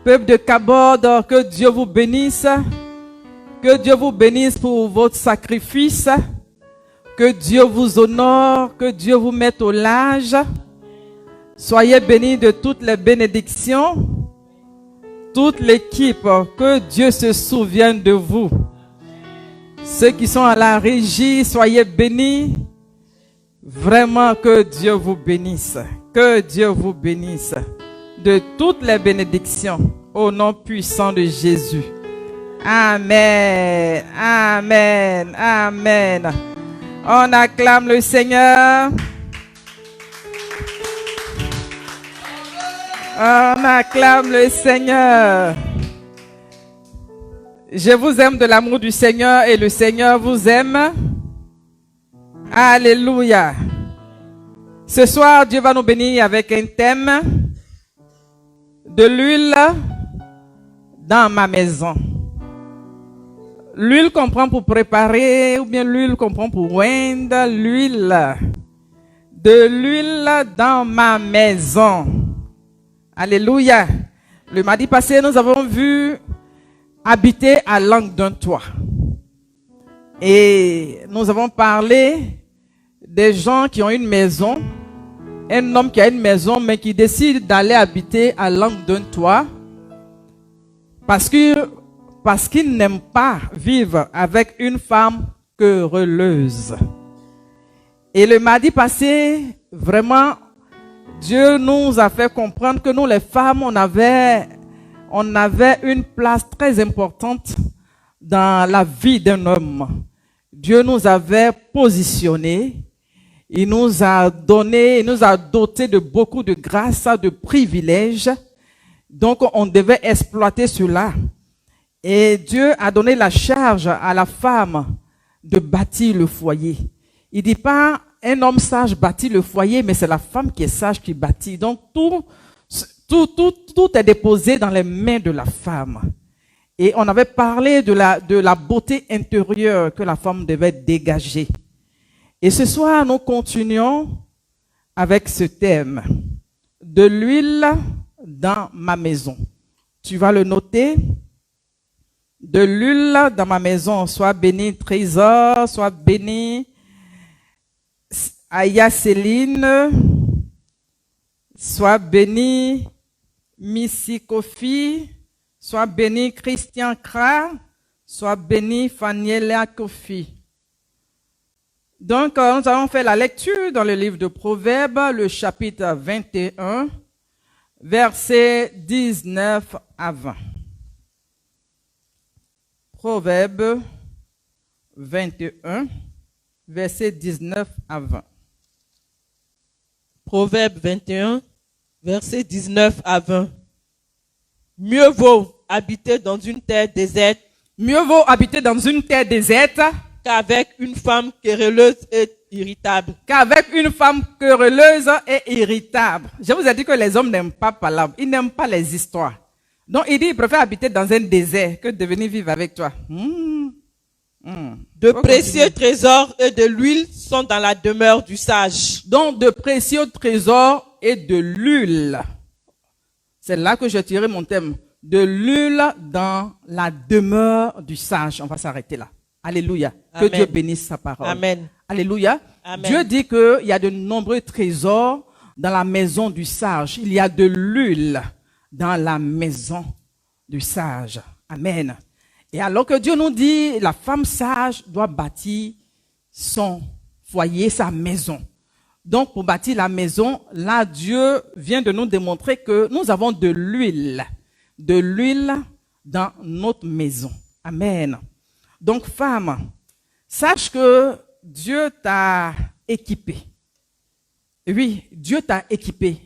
Peuple de Cabod, que Dieu vous bénisse. Que Dieu vous bénisse pour votre sacrifice. Que Dieu vous honore. Que Dieu vous mette au large. Soyez bénis de toutes les bénédictions. Toute l'équipe, que Dieu se souvienne de vous. Ceux qui sont à la régie, soyez bénis. Vraiment que Dieu vous bénisse. Que Dieu vous bénisse de toutes les bénédictions au nom puissant de Jésus. Amen. Amen. Amen. On acclame le Seigneur. On acclame le Seigneur. Je vous aime de l'amour du Seigneur et le Seigneur vous aime. Alléluia. Ce soir, Dieu va nous bénir avec un thème de l'huile dans ma maison. L'huile qu'on prend pour préparer ou bien l'huile qu'on prend pour oindre, l'huile. De l'huile dans ma maison. Alléluia. Le mardi passé, nous avons vu habiter à l'angle d'un toit. Et nous avons parlé des gens qui ont une maison. Un homme qui a une maison, mais qui décide d'aller habiter à l'angle d'un toit. Parce qu'il n'aime pas vivre avec une femme querelleuse. Et le mardi passé, vraiment, Dieu nous a fait comprendre que nous, les femmes, on avait une place très importante dans la vie d'un homme. Dieu nous avait positionnés. Il nous a donné, il nous a doté de beaucoup de grâces, de privilèges. Donc, on devait exploiter cela. Et Dieu a donné la charge à la femme de bâtir le foyer. Il dit pas un homme sage bâtit le foyer, mais c'est la femme qui est sage qui bâtit. Donc, tout est déposé dans les mains de la femme. Et on avait parlé de la beauté intérieure que la femme devait dégager. Et ce soir, nous continuons avec ce thème de l'huile dans ma maison. Tu vas le noter. De l'huile dans ma maison. Sois béni Trésor, sois béni Aya Céline, sois béni Missy Kofi, sois béni Christian Kra, sois béni Faniela Kofi. Donc, nous allons faire la lecture dans le livre de Proverbes, le chapitre 21, versets 19 à 20. Proverbes 21, versets 19 à 20. Proverbe 21, versets 19 à 20. Mieux vaut habiter dans une terre déserte. Mieux vaut habiter dans une terre déserte Qu'avec une femme querelleuse et irritable. Qu'avec une femme querelleuse et irritable. Je vous ai dit que les hommes n'aiment pas parler, ils n'aiment pas les histoires. Donc il dit, il préfère habiter dans un désert que de venir vivre avec toi. De précieux trésors et de l'huile sont dans la demeure du sage. Donc de précieux trésors et de l'huile. C'est là que j'ai tiré mon thème. De l'huile dans la demeure du sage. On va s'arrêter là. Alléluia. Amen. Que Dieu bénisse sa parole. Amen. Alléluia. Amen. Dieu dit qu'il y a de nombreux trésors dans la maison du sage. Il y a de l'huile dans la maison du sage. Amen. Et alors que Dieu nous dit, la femme sage doit bâtir son foyer, sa maison. Donc, pour bâtir la maison, là, Dieu vient de nous démontrer que nous avons de l'huile dans notre maison. Amen. Donc, femme, sache que Dieu t'a équipé. Oui, Dieu t'a équipé.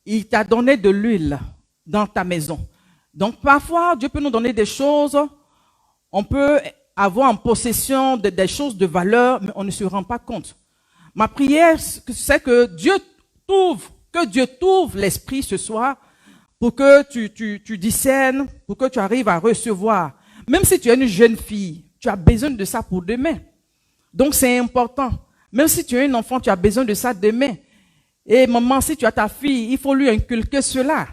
Il t'a donné de l'huile dans ta maison. Donc, parfois, Dieu peut nous donner des choses. On peut avoir en possession des choses de valeur, mais on ne se rend pas compte. Ma prière, c'est que Dieu t'ouvre l'esprit ce soir pour que tu discernes, pour que tu arrives à recevoir. Même si tu es une jeune fille, tu as besoin de ça pour demain. Donc, c'est important. Même si tu es un enfant, tu as besoin de ça demain. Et maman, si tu as ta fille, il faut lui inculquer cela.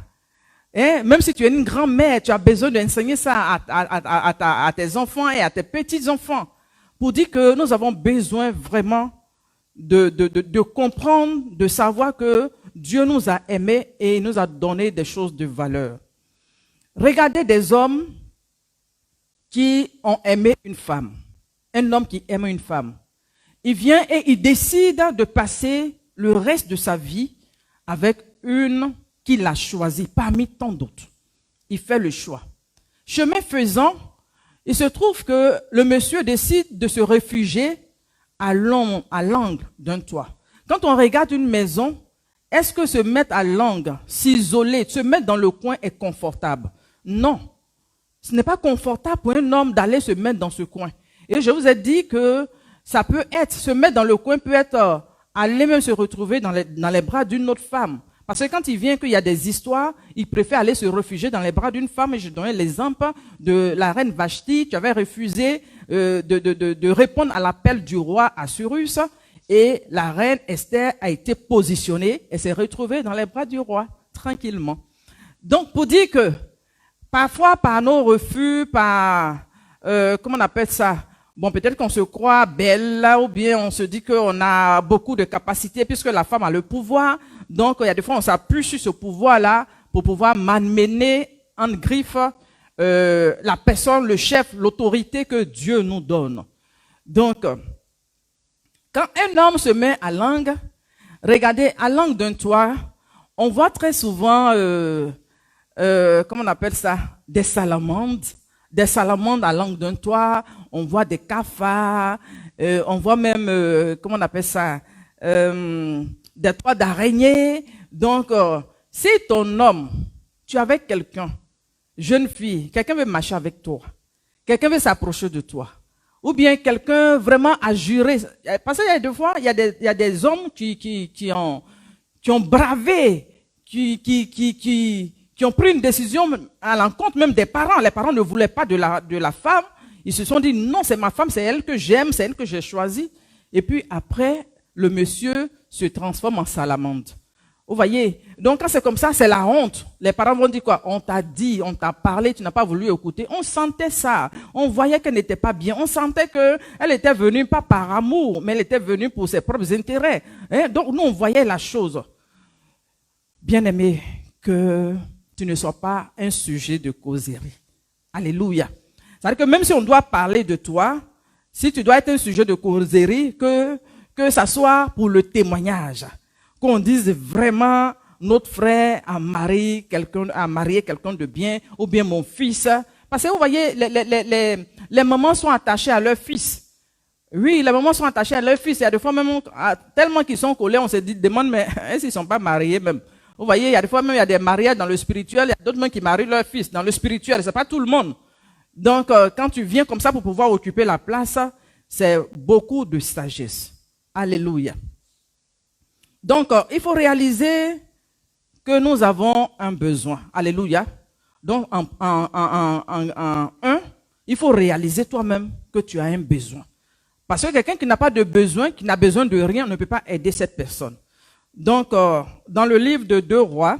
Et même si tu es une grand-mère, tu as besoin d'enseigner ça à tes enfants et à tes petits-enfants pour dire que nous avons besoin vraiment de comprendre, de savoir que Dieu nous a aimés et nous a donné des choses de valeur. Regardez des hommes qui ont aimé une femme. Un homme qui aime une femme. Il vient et il décide de passer le reste de sa vie avec une qu'il a choisie parmi tant d'autres. Il fait le choix. Chemin faisant, il se trouve que le monsieur décide de se réfugier à l'angle d'un toit. Quand on regarde une maison, est-ce que se mettre à l'angle, s'isoler, se mettre dans le coin est confortable? Non. Ce n'est pas confortable pour un homme d'aller se mettre dans ce coin. Et je vous ai dit que ça peut être, se mettre dans le coin peut être aller même se retrouver dans les bras d'une autre femme. Parce que quand il vient qu'il y a des histoires, il préfère aller se réfugier dans les bras d'une femme. Et je donnais l'exemple de la reine Vashti qui avait refusé de répondre à l'appel du roi Assuérus. Et la reine Esther a été positionnée et s'est retrouvée dans les bras du roi, tranquillement. Donc, pour dire que, parfois, par nos refus, comment on appelle ça? Bon, peut-être qu'on se croit belle, là, ou bien on se dit qu'on a beaucoup de capacités puisque la femme a le pouvoir. Donc, il y a des fois, on s'appuie sur ce pouvoir-là pour pouvoir malmener en griffe la personne, le chef, l'autorité que Dieu nous donne. Donc, quand un homme se met à l'angle, regardez, à l'angle d'un toit, on voit très souvent, comment on appelle ça, des salamandres à l'angle d'un toit, on voit des cafards, on voit même, comment on appelle ça, des toits d'araignées. Donc, si ton homme, tu es avec quelqu'un, jeune fille, quelqu'un veut marcher avec toi, quelqu'un veut s'approcher de toi, ou bien quelqu'un vraiment a juré, parce qu'il y a des fois, il y a des hommes qui ont bravé, qui ont pris une décision à l'encontre même des parents. Les parents ne voulaient pas de la femme. Ils se sont dit, non, c'est ma femme, c'est elle que j'aime, c'est elle que j'ai choisie. Et puis après, le monsieur se transforme en salamandre. Vous voyez? Donc quand c'est comme ça, c'est la honte. Les parents vont dire quoi? On t'a dit, on t'a parlé, tu n'as pas voulu écouter. On sentait ça. On voyait qu'elle n'était pas bien. On sentait qu'elle était venue pas par amour, mais elle était venue pour ses propres intérêts. Hein? Donc nous, on voyait la chose. Bien-aimé, que tu ne sois pas un sujet de causerie. Alléluia. C'est-à-dire que même si on doit parler de toi, si tu dois être un sujet de causerie, que ça soit pour le témoignage. Qu'on dise vraiment, notre frère a marié quelqu'un de bien, ou bien mon fils. Parce que vous voyez, les mamans sont attachées à leur fils. Oui, les mamans sont attachées à leur fils. Il y a des fois même, tellement qu'ils sont collés, on se demande, mais est-ce qu'ils ne sont pas mariés même? Vous voyez, il y a des fois même, il y a des mariages dans le spirituel, il y a d'autres même qui marient leur fils dans le spirituel. C'est pas tout le monde. Donc, quand tu viens comme ça pour pouvoir occuper la place, c'est beaucoup de sagesse. Alléluia. Donc, il faut réaliser que nous avons un besoin. Alléluia. Donc, il faut réaliser toi-même que tu as un besoin. Parce que quelqu'un qui n'a pas de besoin, qui n'a besoin de rien, ne peut pas aider cette personne. Donc, dans le livre de 2 Rois,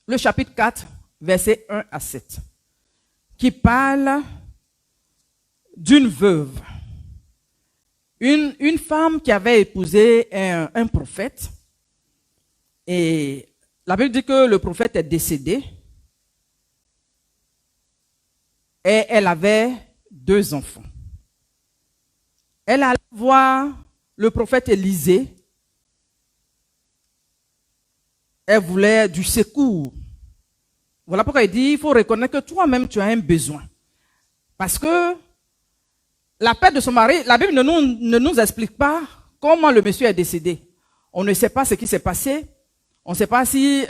le chapitre 4, versets 1 à 7, qui parle d'une veuve. Une femme qui avait épousé un prophète. Et la Bible dit que le prophète est décédé. Et elle avait 2 enfants. Elle allait voir le prophète Élisée. Elle voulait du secours. Voilà pourquoi il dit, il faut reconnaître que toi-même tu as un besoin. Parce que la perte de son mari, la Bible ne nous explique pas comment le monsieur est décédé. On ne sait pas ce qui s'est passé. On ne sait pas si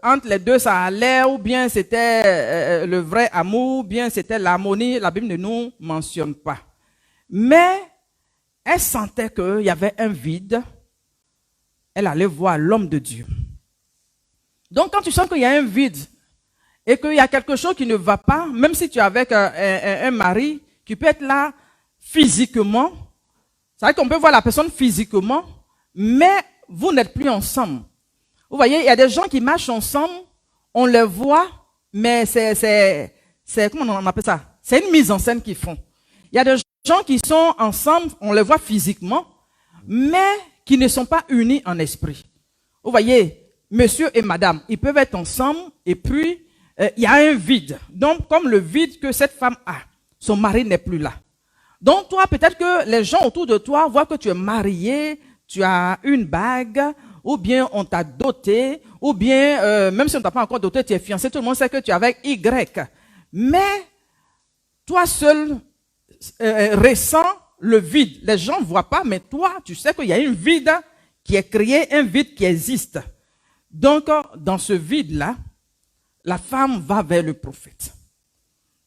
entre les deux ça allait, ou bien c'était le vrai amour, ou bien c'était l'harmonie. La Bible ne nous mentionne pas. Mais elle sentait qu'il y avait un vide. Elle allait voir l'homme de Dieu. Donc quand tu sens qu'il y a un vide et qu'il y a quelque chose qui ne va pas, même si tu es avec un mari, tu peux être là physiquement. C'est vrai qu'on peut voir la personne physiquement, mais vous n'êtes plus ensemble. Vous voyez, il y a des gens qui marchent ensemble, on les voit, mais c'est comment on appelle ça? C'est une mise en scène qu'ils font. Il y a des gens qui sont ensemble, on les voit physiquement, mais qui ne sont pas unis en esprit. Vous voyez, monsieur et madame, ils peuvent être ensemble et puis il y a un vide. Donc, comme le vide que cette femme a, son mari n'est plus là. Donc, toi, peut-être que les gens autour de toi voient que tu es marié, tu as une bague, ou bien on t'a doté, ou bien, même si on t'a pas encore doté, tu es fiancé, tout le monde sait que tu es avec Y. Mais, toi seul, ressens le vide. Les gens ne voient pas, mais toi, tu sais qu'il y a un vide qui est créé, un vide qui existe. Donc, dans ce vide-là, la femme va vers le prophète.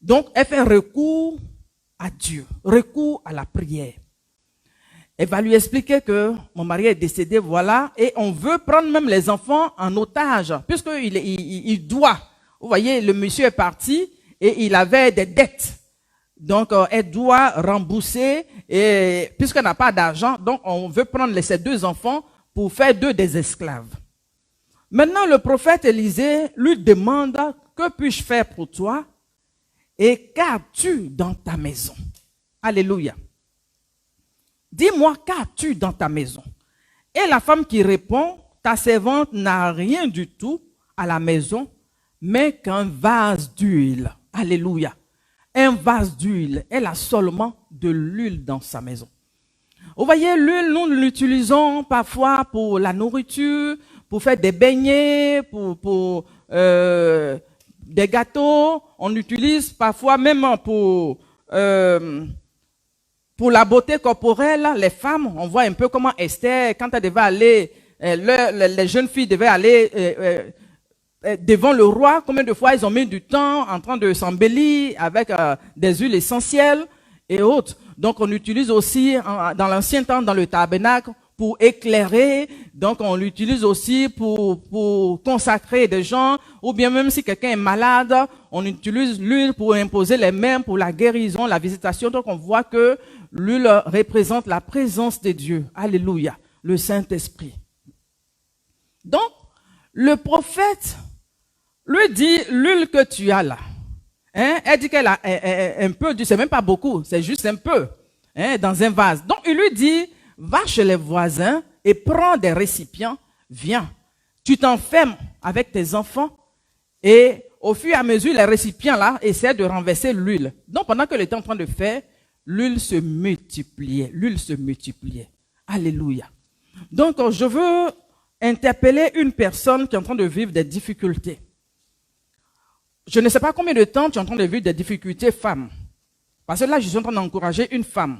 Donc, elle fait recours à Dieu, recours à la prière. Elle va lui expliquer que mon mari est décédé, voilà, et on veut prendre même les enfants en otage, puisqu'il doit. Vous voyez, le monsieur est parti et il avait des dettes. Donc, elle doit rembourser, et puisqu'elle n'a pas d'argent, donc on veut prendre ces 2 enfants pour faire d'eux des esclaves. Maintenant, le prophète Élisée lui demande, que puis-je faire pour toi et qu'as-tu dans ta maison? Alléluia. Dis-moi, qu'as-tu dans ta maison? Et la femme qui répond, ta servante n'a rien du tout à la maison, mais qu'un vase d'huile. Alléluia. Un vase d'huile. Elle a seulement de l'huile dans sa maison. Vous voyez, l'huile, nous l'utilisons parfois pour la nourriture, pour faire des beignets, pour des gâteaux. On l'utilise parfois même pour la beauté corporelle. Les femmes, on voit un peu comment Esther, quand elle devait aller, les jeunes filles devaient aller devant le roi, combien de fois ils ont mis du temps en train de s'embellir avec des huiles essentielles et autres. Donc on utilise aussi dans l'ancien temps dans le tabernacle pour éclairer, donc on l'utilise aussi pour consacrer des gens, ou bien même si quelqu'un est malade, on utilise l'huile pour imposer les mains pour la guérison, la visitation. Donc on voit que l'huile représente la présence de Dieu. Alléluia, le Saint-Esprit. Donc le prophète lui dit, l'huile que tu as là, elle dit qu'elle a un peu, c'est même pas beaucoup, c'est juste un peu, dans un vase. Donc il lui dit, va chez les voisins et prends des récipients, viens. Tu t'enfermes avec tes enfants et au fur et à mesure, les récipients là essaient de renverser l'huile. Donc pendant que était en train de faire, l'huile se multipliait, Alléluia. Donc je veux interpeller une personne qui est en train de vivre des difficultés. Je ne sais pas combien de temps tu es en train de vivre des difficultés, femme. Parce que là, je suis en train d'encourager une femme.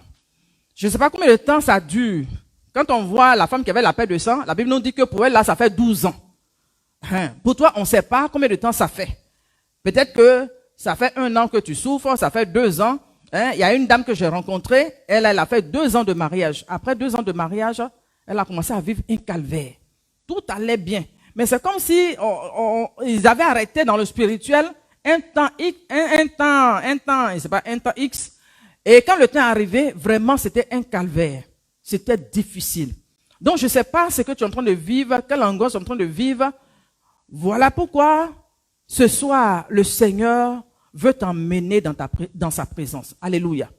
Je ne sais pas combien de temps ça dure. Quand on voit la femme qui avait la perte de sang, la Bible nous dit que pour elle, là, ça fait 12 ans. Pour toi, on ne sait pas combien de temps ça fait. Peut-être que ça fait 1 an que tu souffres, ça fait 2 ans. Il y a une dame que j'ai rencontrée, elle a fait 2 ans de mariage. Après 2 ans de mariage, elle a commencé à vivre un calvaire. Tout allait bien. Mais c'est comme si ils avaient arrêté dans le spirituel un temps X. Et quand le temps est arrivé, vraiment, c'était un calvaire. C'était difficile. Donc, je ne sais pas ce que tu es en train de vivre, quelle angoisse tu es en train de vivre. Voilà pourquoi, ce soir, le Seigneur veut t'emmener dans sa présence. Alléluia.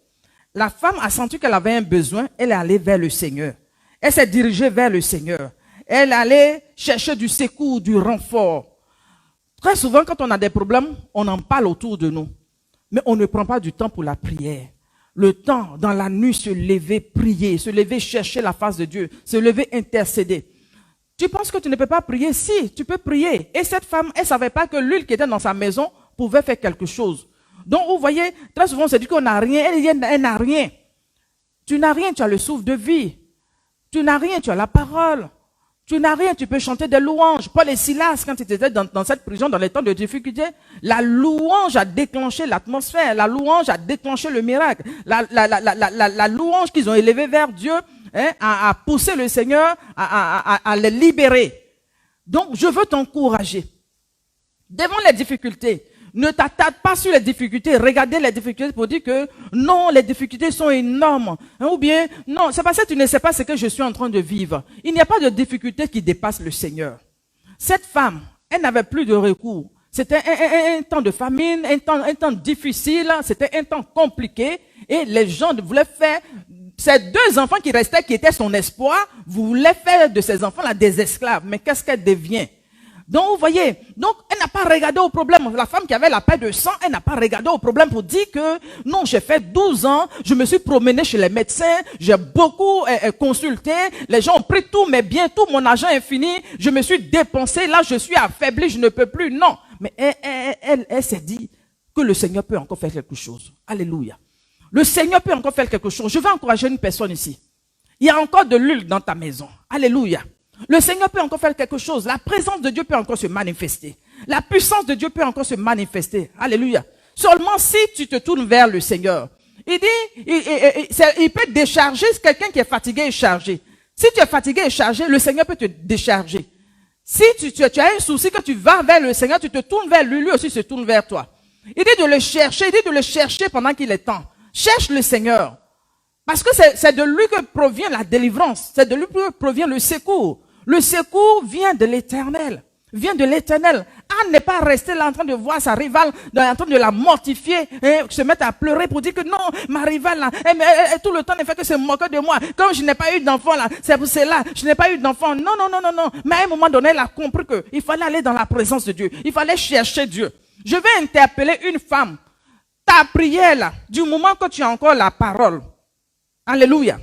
La femme a senti qu'elle avait un besoin, elle est allée vers le Seigneur. Elle s'est dirigée vers le Seigneur. Elle allait chercher du secours, du renfort. Très souvent, quand on a des problèmes, on en parle autour de nous. Mais on ne prend pas du temps pour la prière. Le temps, dans la nuit, se lever, prier, se lever, chercher la face de Dieu, se lever, intercéder. Tu penses que tu ne peux pas prier? Si, tu peux prier. Et cette femme, elle ne savait pas que l'huile qui était dans sa maison pouvait faire quelque chose. Donc, vous voyez, très souvent, on se dit qu'on n'a rien. Elle n'a rien. Tu n'as rien, tu as le souffle de vie. Tu n'as rien, tu as la parole. Tu n'as rien, tu peux chanter des louanges. Paul et Silas, quand ils étaient dans cette prison, dans les temps de difficulté, la louange a déclenché l'atmosphère. La louange a déclenché le miracle. La louange qu'ils ont élevée vers Dieu a poussé le Seigneur à les libérer. Donc, je veux t'encourager. Devant les difficultés, ne t'attarde pas sur les difficultés. Regardez les difficultés pour dire que non, les difficultés sont énormes. Ou bien, non, c'est parce que tu ne sais pas ce que je suis en train de vivre. Il n'y a pas de difficulté qui dépasse le Seigneur. Cette femme, elle n'avait plus de recours. C'était un temps de famine, un temps difficile, c'était un temps compliqué et les gens voulaient faire, ces deux enfants qui restaient, qui étaient son espoir, voulaient faire de ces enfants-là des esclaves. Mais qu'est-ce qu'elle devient? Donc, vous voyez, donc, elle n'a pas regardé au problème. La femme qui avait la paix de sang, elle n'a pas regardé au problème pour dire que, non, j'ai fait 12 ans, je me suis promené chez les médecins, j'ai beaucoup consulté, les gens ont pris tous mes biens, tout mon argent est fini, je me suis dépensé, là, je suis affaibli, je ne peux plus. Non. Mais elle s'est dit que le Seigneur peut encore faire quelque chose. Alléluia. Le Seigneur peut encore faire quelque chose. Je vais encourager une personne ici. Il y a encore de l'huile dans ta maison. Alléluia. Le Seigneur peut encore faire quelque chose. La présence de Dieu peut encore se manifester. La puissance de Dieu peut encore se manifester. Alléluia. Seulement si tu te tournes vers le Seigneur. Il dit, il peut décharger quelqu'un qui est fatigué et chargé. Si tu es fatigué et chargé, le Seigneur peut te décharger. Si tu as un souci, que tu vas vers le Seigneur, tu te tournes vers lui, lui aussi se tourne vers toi. Il dit de le chercher, il dit de le chercher pendant qu'il est temps. Cherche le Seigneur. Parce que c'est de lui que provient la délivrance. C'est de lui que provient le secours. Le secours vient de l'Éternel. Vient de l'Éternel. Anne n'est pas restée là en train de voir sa rivale, en train de la mortifier, se mettre à pleurer pour dire que non, ma rivale là, tout le temps ne fait que se moquer de moi. Comme je n'ai pas eu d'enfant là, c'est pour cela, je n'ai pas eu d'enfant. Non, non, non, non, non. Mais à un moment donné, elle a compris qu'il fallait aller dans la présence de Dieu. Il fallait chercher Dieu. Je vais interpeller une femme. Ta prière là, du moment que tu as encore la parole. Alléluia.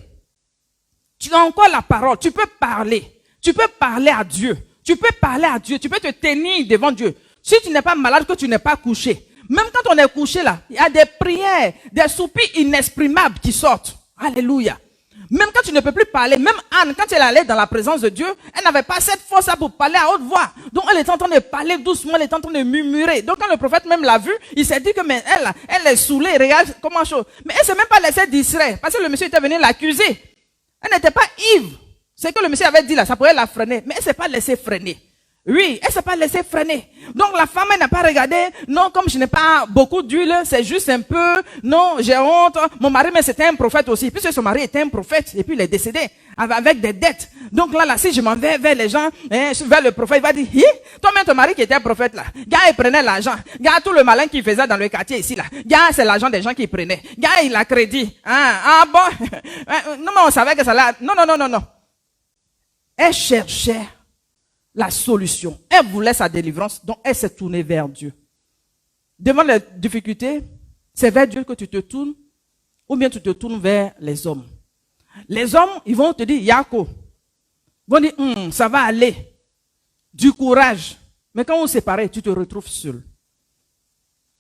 Tu as encore la parole, tu peux parler. Tu peux parler à Dieu. Tu peux parler à Dieu. Tu peux te tenir devant Dieu. Si tu n'es pas malade, que tu n'es pas couché. Même quand on est couché là, il y a des prières, des soupirs inexprimables qui sortent. Alléluia. Même quand tu ne peux plus parler, même Anne, quand elle allait dans la présence de Dieu, elle n'avait pas cette force pour parler à haute voix. Donc elle était en train de parler doucement, elle était en train de murmurer. Donc quand le prophète même l'a vue, il s'est dit que mais elle est saoulée, regarde comment chaud. Mais elle s'est même pas laissée distraire, parce que le monsieur était venu l'accuser. Elle n'était pas ivre. C'est que le monsieur avait dit là, ça pourrait la freiner. Mais elle s'est pas laissée freiner. Oui, elle s'est pas laissée freiner. Donc la femme, elle n'a pas regardé, non, comme je n'ai pas beaucoup d'huile, c'est juste un peu, non, j'ai honte. Mon mari, mais c'était un prophète aussi, puisque son mari était un prophète, et puis il est décédé, avec des dettes. Donc là, si je m'en vais vers les gens, vers le prophète, il va dire, toi-même ton mari qui était un prophète là, gars, il prenait l'argent, gars, tout le malin qu'il faisait dans le quartier ici là, gars, c'est l'argent des gens qu'il prenait, gars, il a crédit, bon, non, mais on savait que ça là, non, non, non, non, non. Elle cherchait la solution. Elle voulait sa délivrance, donc elle s'est tournée vers Dieu. Devant les difficultés, c'est vers Dieu que tu te tournes, ou bien tu te tournes vers les hommes. Les hommes, ils vont te dire, Yako. Ils vont dire, ça va aller. Du courage. Mais quand vous séparez, tu te retrouves seul.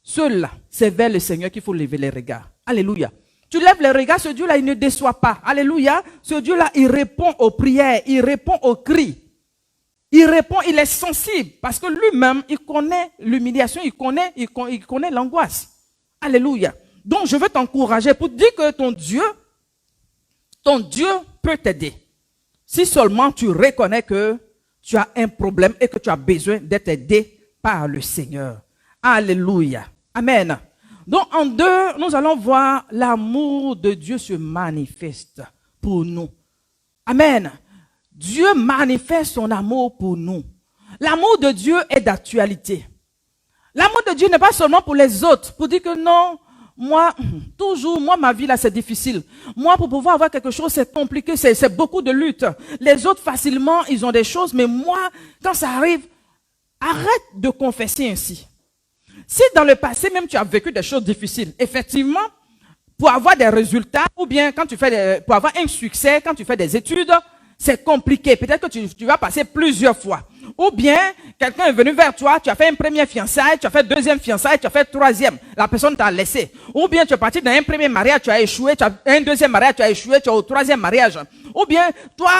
Seul là, c'est vers le Seigneur qu'il faut lever les regards. Alléluia. Tu lèves les regards, ce Dieu-là, il ne déçoit pas. Alléluia. Ce Dieu-là, il répond aux prières, il répond aux cris. Il répond, il est sensible. Parce que lui-même, il connaît l'humiliation, il connaît l'angoisse. Alléluia. Donc, je veux t'encourager pour dire que ton Dieu peut t'aider. Si seulement tu reconnais que tu as un problème et que tu as besoin d'être aidé par le Seigneur. Alléluia. Amen. Donc, en 2, nous allons voir l'amour de Dieu se manifeste pour nous. Amen. Dieu manifeste son amour pour nous. L'amour de Dieu est d'actualité. L'amour de Dieu n'est pas seulement pour les autres, pour dire que non, moi, ma vie là, c'est difficile. Moi, pour pouvoir avoir quelque chose, c'est compliqué, c'est beaucoup de lutte. Les autres, facilement, ils ont des choses, mais moi, quand ça arrive, arrête de confesser ainsi. Si dans le passé, même tu as vécu des choses difficiles, effectivement, pour avoir des résultats, ou bien quand pour avoir un succès, quand tu fais des études, c'est compliqué. Peut-être que tu vas passer plusieurs fois. Ou bien, quelqu'un est venu vers toi, tu as fait une première fiançaille, tu as fait deuxième fiançaille, tu as fait troisième. La personne t'a laissé. Ou bien, tu es parti dans un premier mariage, tu as échoué, tu as un deuxième mariage, tu as échoué, tu es au troisième mariage. Ou bien, toi,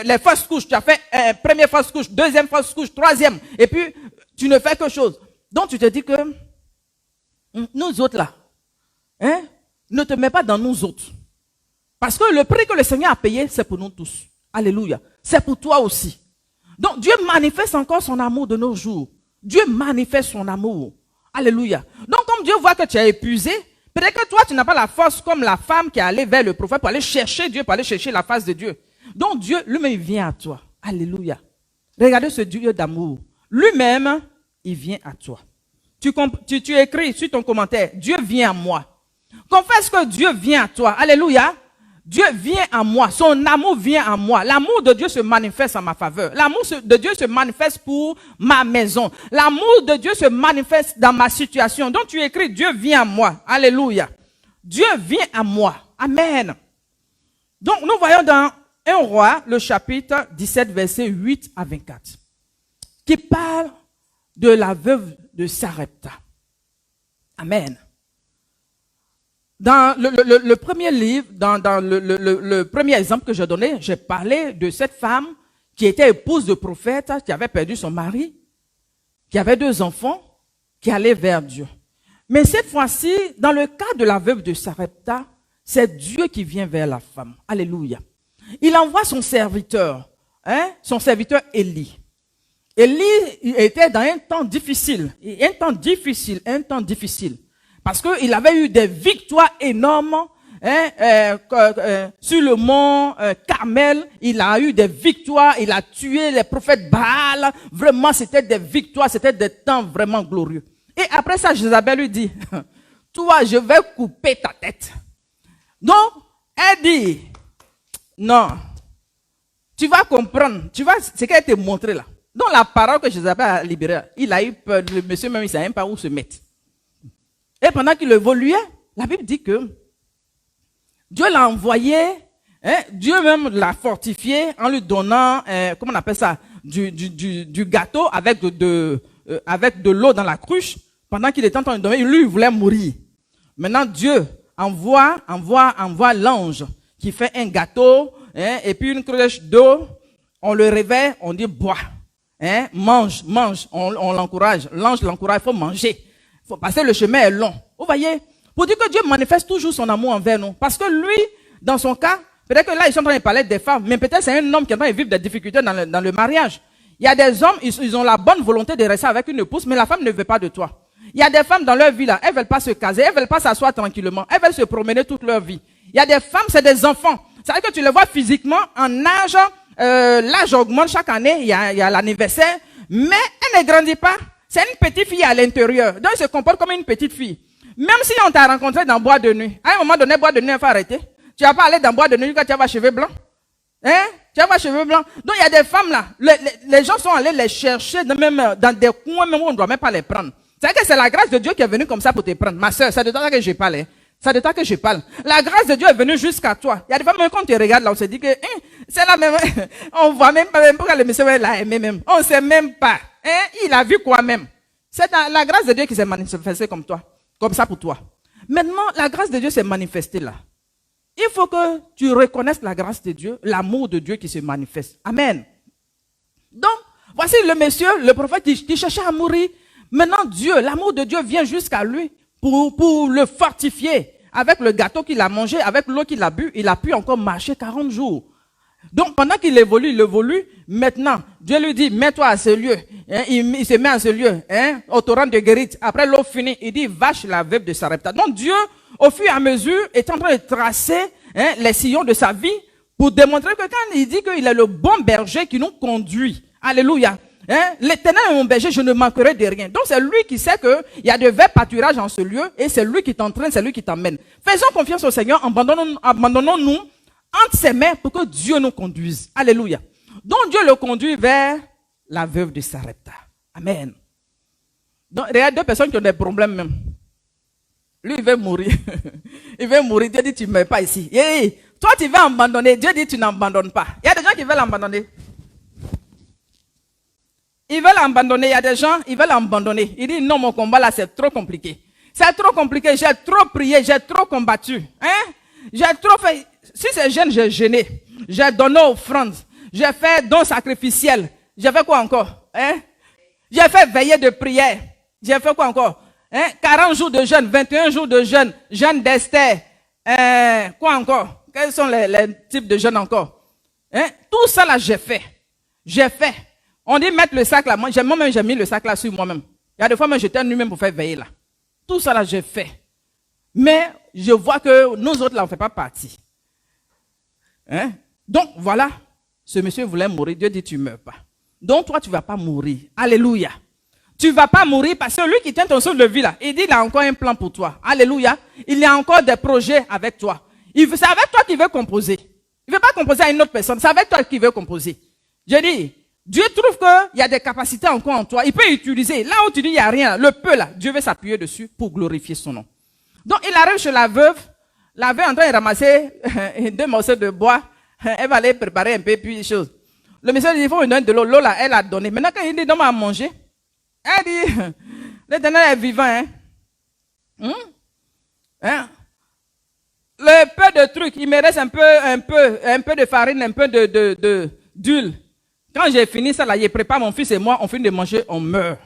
les fausses couches, tu as fait première fausse couche, deuxième fausse couche, troisième. Et puis, tu ne fais que chose. Donc, tu te dis que, nous autres là, ne te mets pas dans nous autres. Parce que le prix que le Seigneur a payé, c'est pour nous tous. Alléluia. C'est pour toi aussi. Donc Dieu manifeste encore son amour de nos jours. Dieu manifeste son amour. Alléluia. Donc comme Dieu voit que tu es épuisé, peut-être que toi tu n'as pas la force comme la femme qui est allée vers le prophète pour aller chercher Dieu, pour aller chercher la face de Dieu. Donc Dieu lui-même vient à toi. Alléluia. Regardez ce Dieu d'amour. Lui-même, il vient à toi. Tu écris sur ton commentaire, Dieu vient à moi. Confesse que Dieu vient à toi. Alléluia. Dieu vient à moi. Son amour vient à moi. L'amour de Dieu se manifeste en ma faveur. L'amour de Dieu se manifeste pour ma maison. L'amour de Dieu se manifeste dans ma situation. Donc tu écris, Dieu vient à moi. Alléluia. Dieu vient à moi. Amen. Donc nous voyons dans 1 Roi, le chapitre 17, verset 8 à 24, qui parle de la veuve de Sarepta. Amen. Dans le premier livre, dans le premier exemple que j'ai donné, j'ai parlé de cette femme qui était épouse de prophète, qui avait perdu son mari, qui avait 2 enfants, qui allait vers Dieu. Mais cette fois-ci, dans le cas de la veuve de Sarepta, c'est Dieu qui vient vers la femme. Alléluia. Il envoie son serviteur Élie. Élie était dans un temps difficile. Parce qu'il avait eu des victoires énormes sur le mont Carmel. Il a eu des victoires, il a tué les prophètes Baal. Vraiment, c'était des victoires, c'était des temps vraiment glorieux. Et après ça, Jézabel lui dit, toi, je vais couper ta tête. Donc, elle dit, non, tu vas comprendre, tu vois ce qu'elle te montré là. Donc la parole que Jézabel a libérée, il a eu peur, le monsieur même, il ne savait même pas où se mettre. Et pendant qu'il évoluait, la Bible dit que Dieu l'a envoyé, Dieu même l'a fortifié en lui donnant, comment on appelle ça, du gâteau avec de l'eau dans la cruche. Pendant qu'il était en train de dormir, lui, il voulait mourir. Maintenant, Dieu envoie l'ange qui fait un gâteau, et puis une cruche d'eau. On le réveille, on dit bois, mange, on l'encourage. L'ange l'encourage, il faut manger. Parce que le chemin est long. Vous voyez, pour dire que Dieu manifeste toujours son amour envers nous. Parce que lui, dans son cas, peut-être que là, ils sont en train de parler des femmes, mais peut-être c'est un homme qui est en train de vivre des difficultés dans le mariage. Il y a des hommes, ils ont la bonne volonté de rester avec une épouse, mais la femme ne veut pas de toi. Il y a des femmes dans leur vie là, elles veulent pas se caser, elles veulent pas s'asseoir tranquillement, elles veulent se promener toute leur vie. Il y a des femmes, c'est des enfants. C'est-à-dire que tu les vois physiquement, en âge, l'âge augmente chaque année, il y a l'anniversaire, mais elle ne grandit pas. C'est une petite fille à l'intérieur. Donc, elle se comporte comme une petite fille. Même si on t'a rencontré dans boîte de nuit, à un moment donné, boîte de nuit, il faut arrêter. Tu vas pas aller dans boîte de nuit quand tu vas cheveux blancs. Tu vas avoir cheveux blancs. Donc, il y a des femmes là, les gens sont allés les chercher même dans des coins même où on ne doit même pas les prendre. C'est-à-dire que c'est la grâce de Dieu qui est venue comme ça pour te prendre. Ma soeur, c'est de toi que je parle. C'est de toi que je parle. La grâce de Dieu est venue jusqu'à toi. Il y a des femmes, même quand on te regarde là, on se dit que, c'est la même, on voit même pas, même pourquoi le monsieur l'a aimé même. On sait même pas. Il a vu quoi même. C'est la grâce de Dieu qui s'est manifestée comme toi. Comme ça pour toi. Maintenant, la grâce de Dieu s'est manifestée là. Il faut que tu reconnaisses la grâce de Dieu, l'amour de Dieu qui se manifeste. Amen. Donc, voici le monsieur, le prophète qui cherchait à mourir. Maintenant, Dieu, l'amour de Dieu vient jusqu'à lui pour le fortifier. Avec le gâteau qu'il a mangé, avec l'eau qu'il a bu, il a pu encore marcher 40 jours. Donc, pendant qu'il évolue, maintenant, Dieu lui dit, mets-toi à ce lieu. Il se met à ce lieu, au torrent de Guérite. Après l'eau finie, il dit, va chez la veuve de Sarepta. Donc, Dieu, au fur et à mesure, est en train de tracer les sillons de sa vie pour démontrer que quand il dit qu'il est le bon berger qui nous conduit. Alléluia. L'Éternel est mon berger, je ne manquerai de rien. Donc, c'est lui qui sait qu'il y a de verts pâturages en ce lieu et c'est lui qui t'entraîne, c'est lui qui t'emmène. Faisons confiance au Seigneur, abandonnons-nous entre ses mains pour que Dieu nous conduise. Alléluia. Donc Dieu le conduit vers la veuve de Sarepta. Amen. Donc il y a 2 personnes qui ont des problèmes même. Lui, il veut mourir. Il veut mourir. Dieu dit, tu ne meurs pas ici. Toi, tu vas abandonner. Dieu dit, tu n'abandonnes pas. Il y a des gens qui veulent abandonner. Ils veulent abandonner. Il y a des gens, ils veulent abandonner. Il dit, non, mon combat là, c'est trop compliqué. C'est trop compliqué. J'ai trop prié. J'ai trop combattu. J'ai trop fait. Si c'est jeune, j'ai jeûné. J'ai donné offrande. J'ai fait don sacrificiel. J'ai fait quoi encore? J'ai fait veillée de prière. J'ai fait quoi encore? 40 jours de jeûne, 21 jours de jeûne, jeûne d'Esther. Quoi encore? Quels sont les types de jeûne encore? Tout ça là, j'ai fait. J'ai fait. On dit mettre le sac là. Moi-même, j'ai mis le sac là sur moi-même. Il y a des fois, même j'étais nu même pour faire veiller là. Tout ça là, j'ai fait. Mais je vois que nous autres là, on ne fait pas partie. Donc voilà, ce monsieur voulait mourir. Dieu dit, tu ne meurs pas. Donc toi, tu ne vas pas mourir. Alléluia. Tu ne vas pas mourir parce que lui qui tient ton souffle de vie là, il dit qu'il a encore un plan pour toi. Alléluia. Il y a encore des projets avec toi. C'est avec toi qu'il veut composer. Il ne veut pas composer à une autre personne. C'est avec toi qu'il veut composer. Je dis, Dieu trouve qu'il y a des capacités encore en toi. Il peut utiliser. Là où tu dis il n'y a rien, le peu là, Dieu veut s'appuyer dessus pour glorifier son nom. Donc il arrive chez la veuve. La veuve en train de ramasser 2 morceaux de bois. Elle va aller préparer un peu puis des choses. Le monsieur dit, il faut me donner de l'eau. L'eau là, elle a donné. Maintenant quand il dit, donne-moi à manger. Elle dit, l'Éternel est vivant. Hein? Le peu de trucs, il me reste un peu de farine, un peu d'huile. Quand j'ai fini ça là, il prépare mon fils et moi, on finit de manger, on meurt.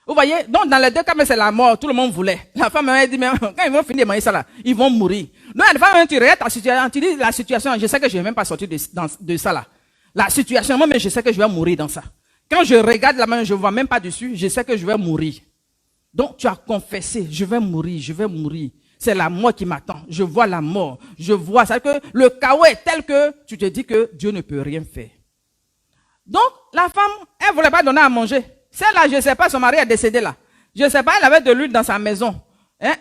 Vous voyez? Donc dans les 2 cas, c'est la mort, tout le monde voulait. La femme elle dit, mais quand ils vont finir de manger ça là, ils vont mourir. Donc la femme, tu regardes ta situation, tu dis la situation, je sais que je ne vais même pas sortir de ça là. La situation, moi, mais je sais que je vais mourir dans ça. Quand je regarde la main, je ne vois même pas dessus, je sais que je vais mourir. Donc tu as confessé, je vais mourir, je vais mourir. C'est la mort qui m'attend. Je vois la mort. Je vois. C'est-à-dire que le chaos est tel que tu te dis que Dieu ne peut rien faire. Donc, la femme, elle ne voulait pas donner à manger. Celle-là, je ne sais pas, son mari est décédé là. Je ne sais pas, elle avait de l'huile dans sa maison.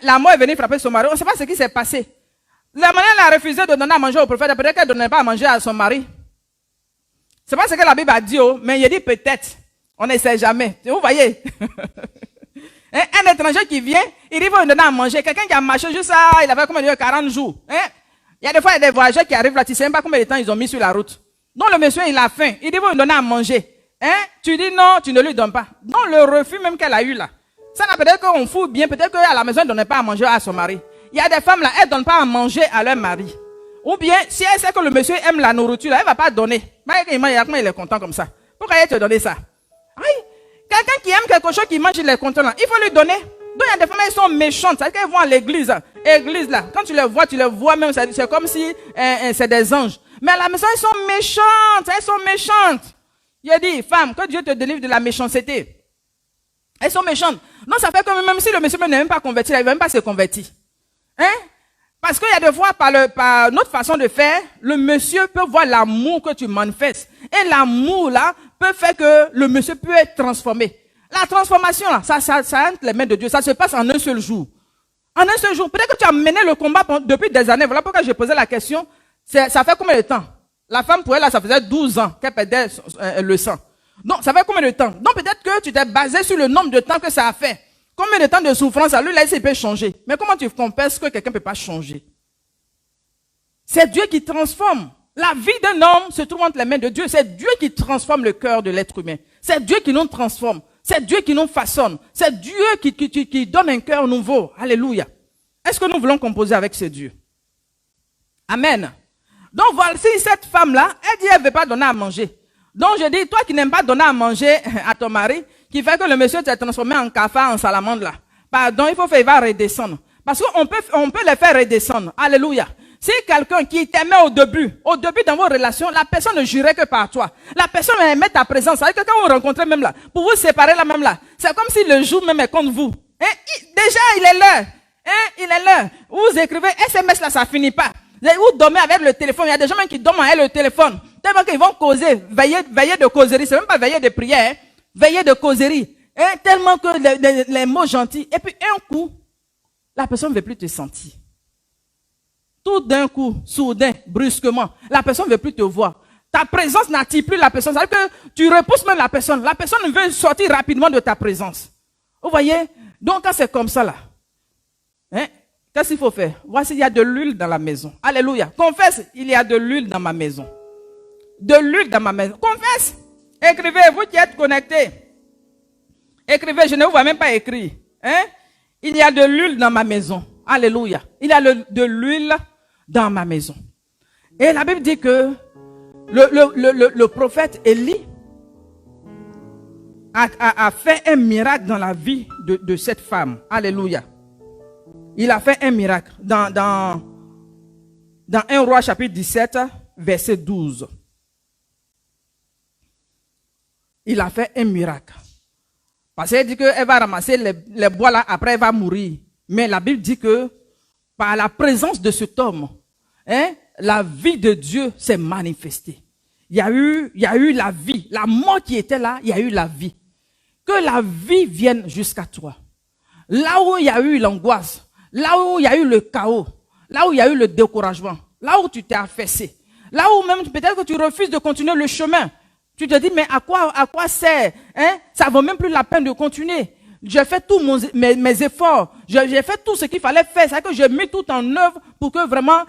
La mort est venue frapper son mari. On ne sait pas ce qui s'est passé. La manière, elle a refusé de donner à manger au prophète. Peut-être qu'elle ne donnait pas à manger à son mari. C'est pas ce que la Bible a dit, mais il a dit peut-être. On ne sait jamais. Vous voyez? Un étranger qui vient, il dit, il faut lui donner à manger. Quelqu'un qui a marché juste ça, il avait combien de jours? 40 jours. Il y a des fois, il y a des voyageurs qui arrivent là, tu ne sais même pas combien de temps ils ont mis sur la route. Donc le monsieur, il a faim. Il dit, il faut lui donner à manger. Tu dis non, tu ne lui donnes pas. Donc le refus même qu'elle a eu là. Ça, peut-être qu'on fout bien, peut-être qu'à la maison, elle ne donnait pas à manger à son mari. Il y a des femmes là, elles ne donnent pas à manger à leur mari. Ou bien, si elle sait que le monsieur aime la nourriture, là, elle ne va pas donner. Il est content comme ça. Pourquoi elle te donner ça? Quelqu'un qui aime quelque chose, qui mange, il est content là. Il faut lui donner. Donc il y a des femmes, elles sont méchantes. C'est-à-dire qu'elles vont à l'église. Église là. Quand tu les vois même, c'est comme si c'est des anges. Mais à la maison, elles sont méchantes. Elles sont méchantes. Il a dit, femme, que Dieu te délivre de la méchanceté. Elles sont méchantes. Non, ça fait que même si le monsieur n'est même pas converti, il ne va même pas se convertir. Parce qu'il y a des fois, par notre façon de faire, le monsieur peut voir l'amour que tu manifestes. Et l'amour là peut faire que le monsieur peut être transformé. La transformation là, ça entre les mains de Dieu. Ça se passe en un seul jour. En un seul jour. Peut-être que tu as mené le combat depuis des années. Voilà pourquoi j'ai posé la question. Ça fait combien de temps? La femme pour elle là, ça faisait 12 ans qu'elle perdait le sang. Donc ça fait combien de temps? Donc peut-être que tu t'es basé sur le nombre de temps que ça a fait. Combien de temps de souffrance à lui là, il peut changer. Mais comment tu compenses que quelqu'un ne peut pas changer? C'est Dieu qui transforme. La vie d'un homme se trouve entre les mains de Dieu. C'est Dieu qui transforme le cœur de l'être humain. C'est Dieu qui nous transforme. C'est Dieu qui nous façonne. C'est Dieu qui donne un cœur nouveau. Alléluia. Est-ce que nous voulons composer avec ce Dieu? Amen. Donc voici cette femme-là, elle dit elle ne veut pas donner à manger. Donc je dis, toi qui n'aimes pas donner à manger à ton mari, qui fait que le monsieur t'est transformé en cafard, en salamandre là. Pardon, il faut faire, il va redescendre. Parce qu'on peut les faire redescendre. Alléluia. Si quelqu'un qui t'aimait au début dans vos relations, la personne ne jurait que par toi. La personne aimait ta présence. C'est-à-dire que quand vous vous rencontrez même là, pour vous séparer là même là, c'est comme si le jour même est contre vous. Déjà, il est l'heure. Il est l'heure. Vous écrivez SMS là, ça finit pas. Vous dormez avec le téléphone. Il y a des gens même qui dorment avec le téléphone. Tellement qu'ils vont causer, veiller de causerie. C'est même pas veiller de prière, veiller de causerie. Tellement que les mots gentils. Et puis un coup, la personne ne veut plus te sentir. Tout d'un coup, soudain, brusquement, la personne ne veut plus te voir. Ta présence n'attire plus la personne. C'est-à-dire que tu repousses même la personne. La personne veut sortir rapidement de ta présence. Vous voyez? Donc quand c'est comme ça là, qu'est-ce qu'il faut faire? Voici, il y a de l'huile dans la maison. Alléluia. Confesse, il y a de l'huile dans ma maison. De l'huile dans ma maison. Confesse. Écrivez, vous qui êtes connectés. Écrivez, je ne vous vois même pas écrire. Il y a de l'huile dans ma maison. Alléluia. Il y a de l'huile dans ma maison. Et la Bible dit que le prophète Élie a fait un miracle dans la vie de cette femme. Alléluia. Il a fait un miracle dans 1 Roi chapitre 17, verset 12. Il a fait un miracle. Parce qu'elle dit qu'elle va ramasser les bois là, après elle va mourir. Mais la Bible dit que par la présence de cet homme, la vie de Dieu s'est manifestée. il y a eu la vie. La mort qui était là, il y a eu la vie. Que la vie vienne jusqu'à toi. Là où il y a eu l'angoisse, là où il y a eu le chaos, là où il y a eu le découragement, là où tu t'es affaissé, là où même peut-être que tu refuses de continuer le chemin. Tu te dis, mais à quoi sert, hein? Ça vaut même plus la peine de continuer. J'ai fait tous mes efforts. J'ai fait tout ce qu'il fallait faire. C'est que j'ai mis tout en œuvre pour que vraiment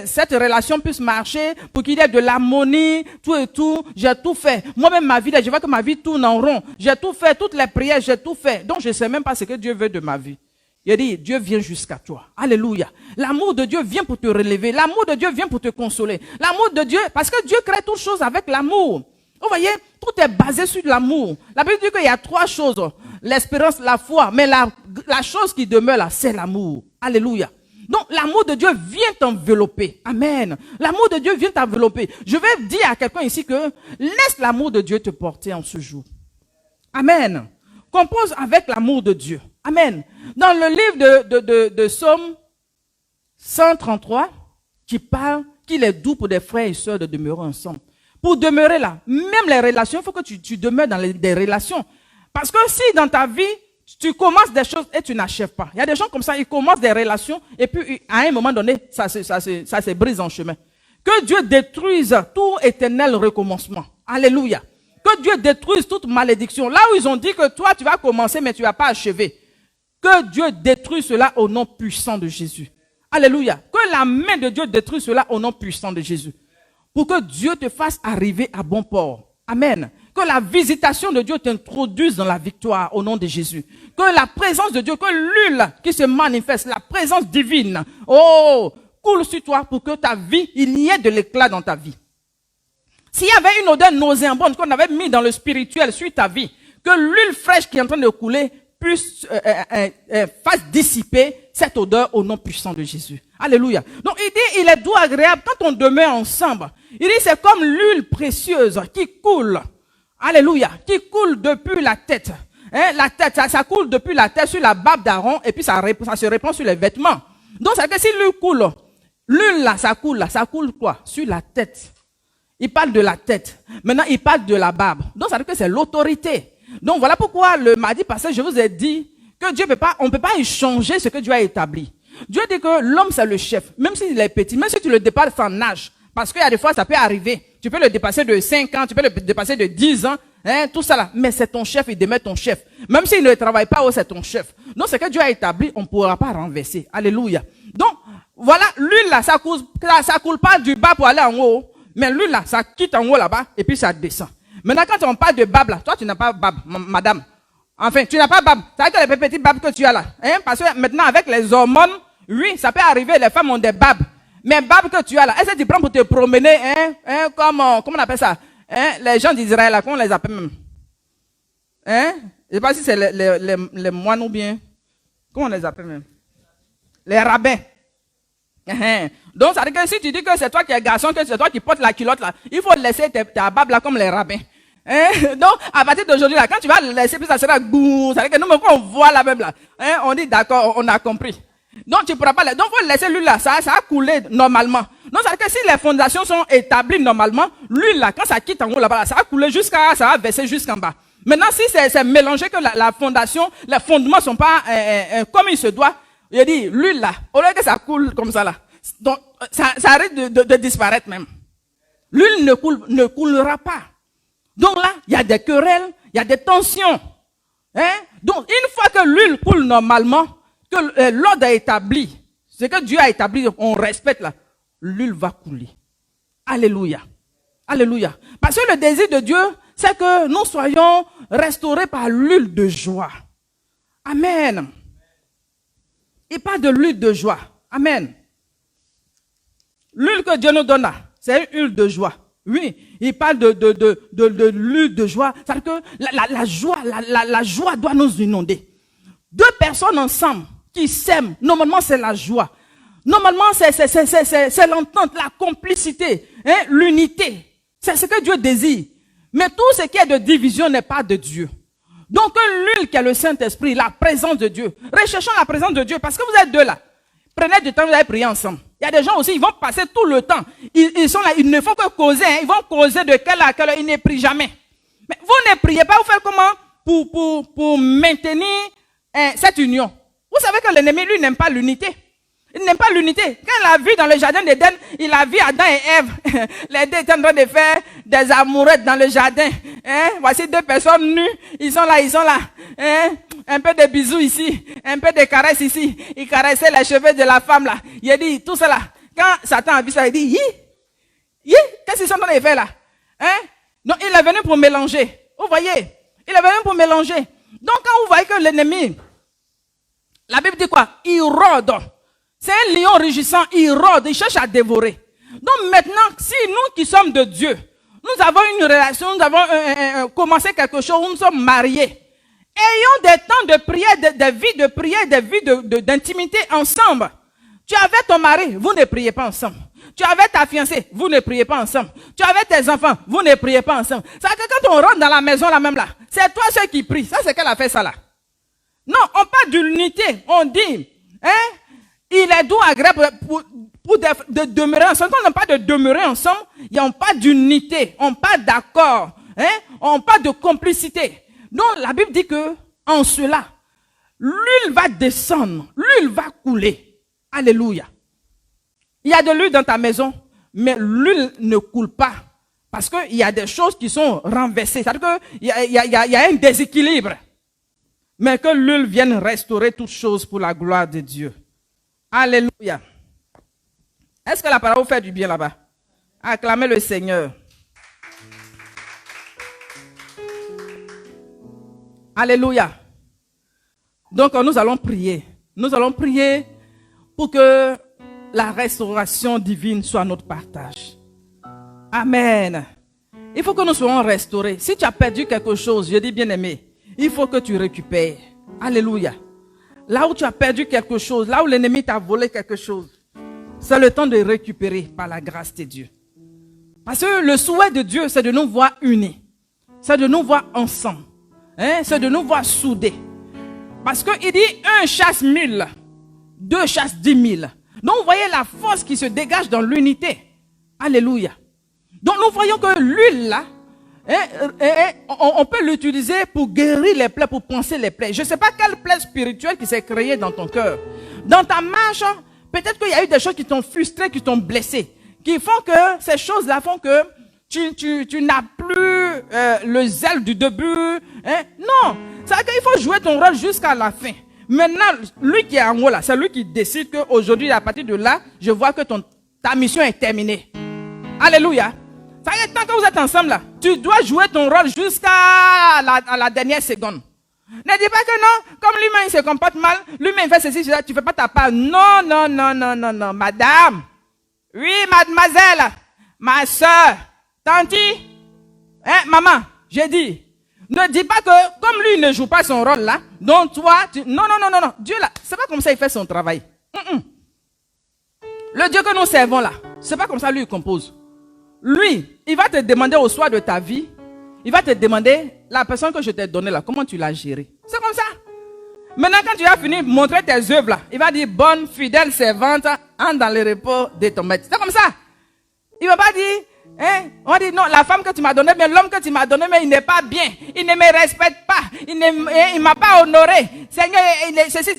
cette relation puisse marcher, pour qu'il y ait de l'harmonie, tout et tout. J'ai tout fait. Moi-même, ma vie, je vois que ma vie tourne en rond. J'ai tout fait, toutes les prières, j'ai tout fait. Donc, je ne sais même pas ce que Dieu veut de ma vie. Il a dit, Dieu vient jusqu'à toi. Alléluia. L'amour de Dieu vient pour te relever. L'amour de Dieu vient pour te consoler. L'amour de Dieu, parce que Dieu crée toutes choses avec l'amour. Vous voyez, tout est basé sur l'amour. La Bible dit qu'il y a 3 choses. L'espérance, la foi. Mais la chose qui demeure là, c'est l'amour. Alléluia. Donc, l'amour de Dieu vient t'envelopper. Amen. L'amour de Dieu vient t'envelopper. Je vais dire à quelqu'un ici que laisse l'amour de Dieu te porter en ce jour. Amen. Compose avec l'amour de Dieu. Amen. Dans le livre de Psaume 133, qui parle qu'il est doux pour des frères et sœurs de demeurer ensemble. Pour demeurer là, même les relations, il faut que tu demeures dans des relations. Parce que si dans ta vie, tu commences des choses et tu n'achèves pas. Il y a des gens comme ça, ils commencent des relations et puis à un moment donné, ça se brise en chemin. Que Dieu détruise tout éternel recommencement. Alléluia. Que Dieu détruise toute malédiction. Là où ils ont dit que toi, tu vas commencer mais tu ne vas pas achever. Que Dieu détruise cela au nom puissant de Jésus. Alléluia. Que la main de Dieu détruise cela au nom puissant de Jésus. Pour que Dieu te fasse arriver à bon port. Amen. Que la visitation de Dieu t'introduise dans la victoire au nom de Jésus. Que la présence de Dieu, que l'huile qui se manifeste, la présence divine, coule sur toi pour que ta vie, il y ait de l'éclat dans ta vie. S'il y avait une odeur nauséabonde qu'on avait mis dans le spirituel sur ta vie, que l'huile fraîche qui est en train de couler puisse fasse dissiper cette odeur au nom puissant de Jésus. Alléluia. Donc il dit, il est doux, agréable quand on demeure ensemble. Il dit, c'est comme l'huile précieuse qui coule. Alléluia. Qui coule depuis la tête. Hein, la tête, ça coule depuis la tête sur la barbe d'Aaron et puis ça se répand sur les vêtements. Donc ça veut dire que si l'huile coule, l'huile là, ça coule quoi? Sur la tête. Il parle de la tête. Maintenant, il parle de la barbe. Donc ça veut dire que c'est l'autorité. Donc voilà pourquoi le mardi passé, je vous ai dit que Dieu on peut pas changer ce que Dieu a établi. Dieu dit que l'homme c'est le chef, même s'il est petit, même si tu le dépasses en âge, parce qu'il y a des fois ça peut arriver. Tu peux le dépasser de 5 ans, tu peux le dépasser de 10 ans, hein, tout ça là. Mais c'est ton chef, il demeure ton chef. Même s'il ne travaille pas, c'est ton chef. Donc ce que Dieu a établi, on ne pourra pas renverser. Alléluia. Donc voilà, l'huile là, ça coule pas du bas pour aller en haut, mais l'huile là, ça quitte en haut là-bas et puis ça descend. Maintenant, quand on parle de barbe là, toi tu n'as pas barbe, madame. Enfin, tu n'as pas barbe. C'est vrai que les petites barbes que tu as là, hein, parce que maintenant avec les hormones, oui, ça peut arriver, les femmes ont des barbes. Mais barbe que tu as là, est-ce que tu prends pour te promener, comment on appelle ça, les gens d'Israël là, comment on les appelle même, je sais pas si c'est les moines ou bien, comment on les appelle même, les rabbins. Donc ça veut dire que si tu dis que c'est toi qui es garçon, que c'est toi qui portes la culotte là, il faut laisser ta barbe là comme les rabbins. Donc à partir d'aujourd'hui là, quand tu vas le laisser, puis ça sera goût, ça veut dire que nous quand on voit la même là, on dit d'accord, on a compris. Donc tu pourras pas, donc faut laisser l'huile là, ça a coulé normalement. Donc ça veut dire que si les fondations sont établies normalement, l'huile là, quand ça quitte en haut là-bas, ça a coulé ça va verser jusqu'en bas. Maintenant si c'est mélangé que la fondation, les fondements sont pas comme il se doit, il dit l'huile là, au lieu que ça coule comme ça là, donc ça arrête de disparaître même. L'huile ne coulera pas. Donc là, il y a des querelles, il y a des tensions. Donc une fois que l'huile coule normalement, que l'ordre est établi, ce que Dieu a établi, on respecte là, l'huile va couler. Alléluia. Alléluia. Parce que le désir de Dieu, c'est que nous soyons restaurés par l'huile de joie. Amen. Il parle de l'huile de joie. Amen. L'huile que Dieu nous donne là, c'est une huile de joie. Oui, il parle de l'huile de joie. C'est-à-dire que la joie doit nous inonder. 2 personnes ensemble qui s'aiment, normalement c'est la joie. Normalement c'est l'entente, la complicité, l'unité. C'est ce que Dieu désire. Mais tout ce qui est de division n'est pas de Dieu. Donc l'huile qui est le Saint-Esprit, la présence de Dieu. Recherchons la présence de Dieu parce que vous êtes 2 là. Prenez du temps, vous allez prier ensemble. Il y a des gens aussi, ils vont passer tout le temps. Ils sont là, ils ne font que causer. Hein. Ils vont causer de quelle à quelle heure, ils ne prient jamais. Mais vous ne priez pas, vous faites comment pour maintenir cette union? Vous savez que l'ennemi, lui, n'aime pas l'unité. Il n'aime pas l'unité. Quand il a vu dans le jardin d'Éden, il a vu Adam et Ève. Les deux étaient en train de faire des amourettes dans le jardin. Hein? Voici deux personnes nues. Ils sont là. Hein? Un peu de bisous ici, un peu de caresses ici. Il caressait les cheveux de la femme là. Il a dit tout cela. Quand Satan a vu ça, il dit, qu'est-ce qu'ils sont en train de faire là? Hein? Donc il est venu pour mélanger. Vous voyez? Il est venu pour mélanger. Donc quand vous voyez que l'ennemi, la Bible dit quoi? Il rôde. C'est un lion rugissant, il rôde, il cherche à dévorer. Donc maintenant, si nous qui sommes de Dieu, nous avons une relation, nous avons commencé quelque chose, nous sommes mariés. Ayons des temps de prière, des vies de prière, des vies d'intimité ensemble. Tu avais ton mari, vous ne priez pas ensemble. Tu avais ta fiancée, vous ne priez pas ensemble. Tu avais tes enfants, vous ne priez pas ensemble. C'est-à-dire que quand on rentre dans la maison là même là, c'est toi ceux qui prient. Ça c'est qu'elle a fait ça là. Non, on parle d'unité. On dit, hein, il est doux, agréable de demeurer ensemble. Quand on parle de demeurer ensemble, on parle d'unité, on parle d'accord, hein, on parle de complicité. Donc la Bible dit que en cela, l'huile va descendre, l'huile va couler. Alléluia. Il y a de l'huile dans ta maison, mais l'huile ne coule pas. Parce qu'il y a des choses qui sont renversées. C'est-à-dire qu'il y a un déséquilibre. Mais que l'huile vienne restaurer toutes choses pour la gloire de Dieu. Alléluia. Est-ce que la parole vous fait du bien là-bas? Acclamez le Seigneur. Alléluia. Donc nous allons prier. Nous allons prier pour que la restauration divine soit notre partage. Amen. Il faut que nous soyons restaurés. Si tu as perdu quelque chose, je dis bien aimé, il faut que tu récupères. Alléluia. Là où tu as perdu quelque chose, là où l'ennemi t'a volé quelque chose, c'est le temps de récupérer par la grâce de Dieu. Parce que le souhait de Dieu, c'est de nous voir unis. C'est de nous voir ensemble. Hein? C'est de nous voir soudés. Parce qu'il dit, un chasse 1000, deux chasse 10 000. Donc vous voyez la force qui se dégage dans l'unité. Alléluia. Donc nous voyons que l'huile là, on peut l'utiliser pour guérir les plaies, pour penser les plaies. Je ne sais pas quelle plaie spirituelle qui s'est créée dans ton cœur. Dans ta marche, peut-être qu'il y a eu des choses qui t'ont frustré, qui t'ont blessé, qui font que ces choses-là font que tu n'as plus le zèle du début. Hein? Non, c'est qu'il faut jouer ton rôle jusqu'à la fin. Maintenant, lui qui est en haut là, c'est lui qui décide qu'aujourd'hui, à partir de là, je vois que ta mission est terminée. Alléluia. Ça y est, tant que vous êtes ensemble là, tu dois jouer ton rôle jusqu'à la dernière seconde. Ne dis pas que non, comme lui-même il se comporte mal, lui-même il fait ceci, cela, tu ne fais pas ta part. Non, non, non, non, non, non, madame. Oui, mademoiselle, ma soeur, tanti, hein, maman, j'ai dit, ne dis pas que comme lui il ne joue pas son rôle là, donc toi, non, non, non, non, non, Dieu là, c'est pas comme ça il fait son travail. Le Dieu que nous servons là, c'est pas comme ça lui il compose. Lui, il va te demander au soir de ta vie, il va te demander la personne que je t'ai donnée là, comment tu l'as gérée. C'est comme ça. Maintenant, quand tu as fini de montrer tes œuvres là, il va dire bonne, fidèle servante, entre dans le repos de ton maître. C'est comme ça. Il ne va pas dire, hein, on dit non, la femme que tu m'as donnée, mais l'homme que tu m'as donné, mais il n'est pas bien, il ne me respecte pas, il ne m'a pas honoré. Seigneur,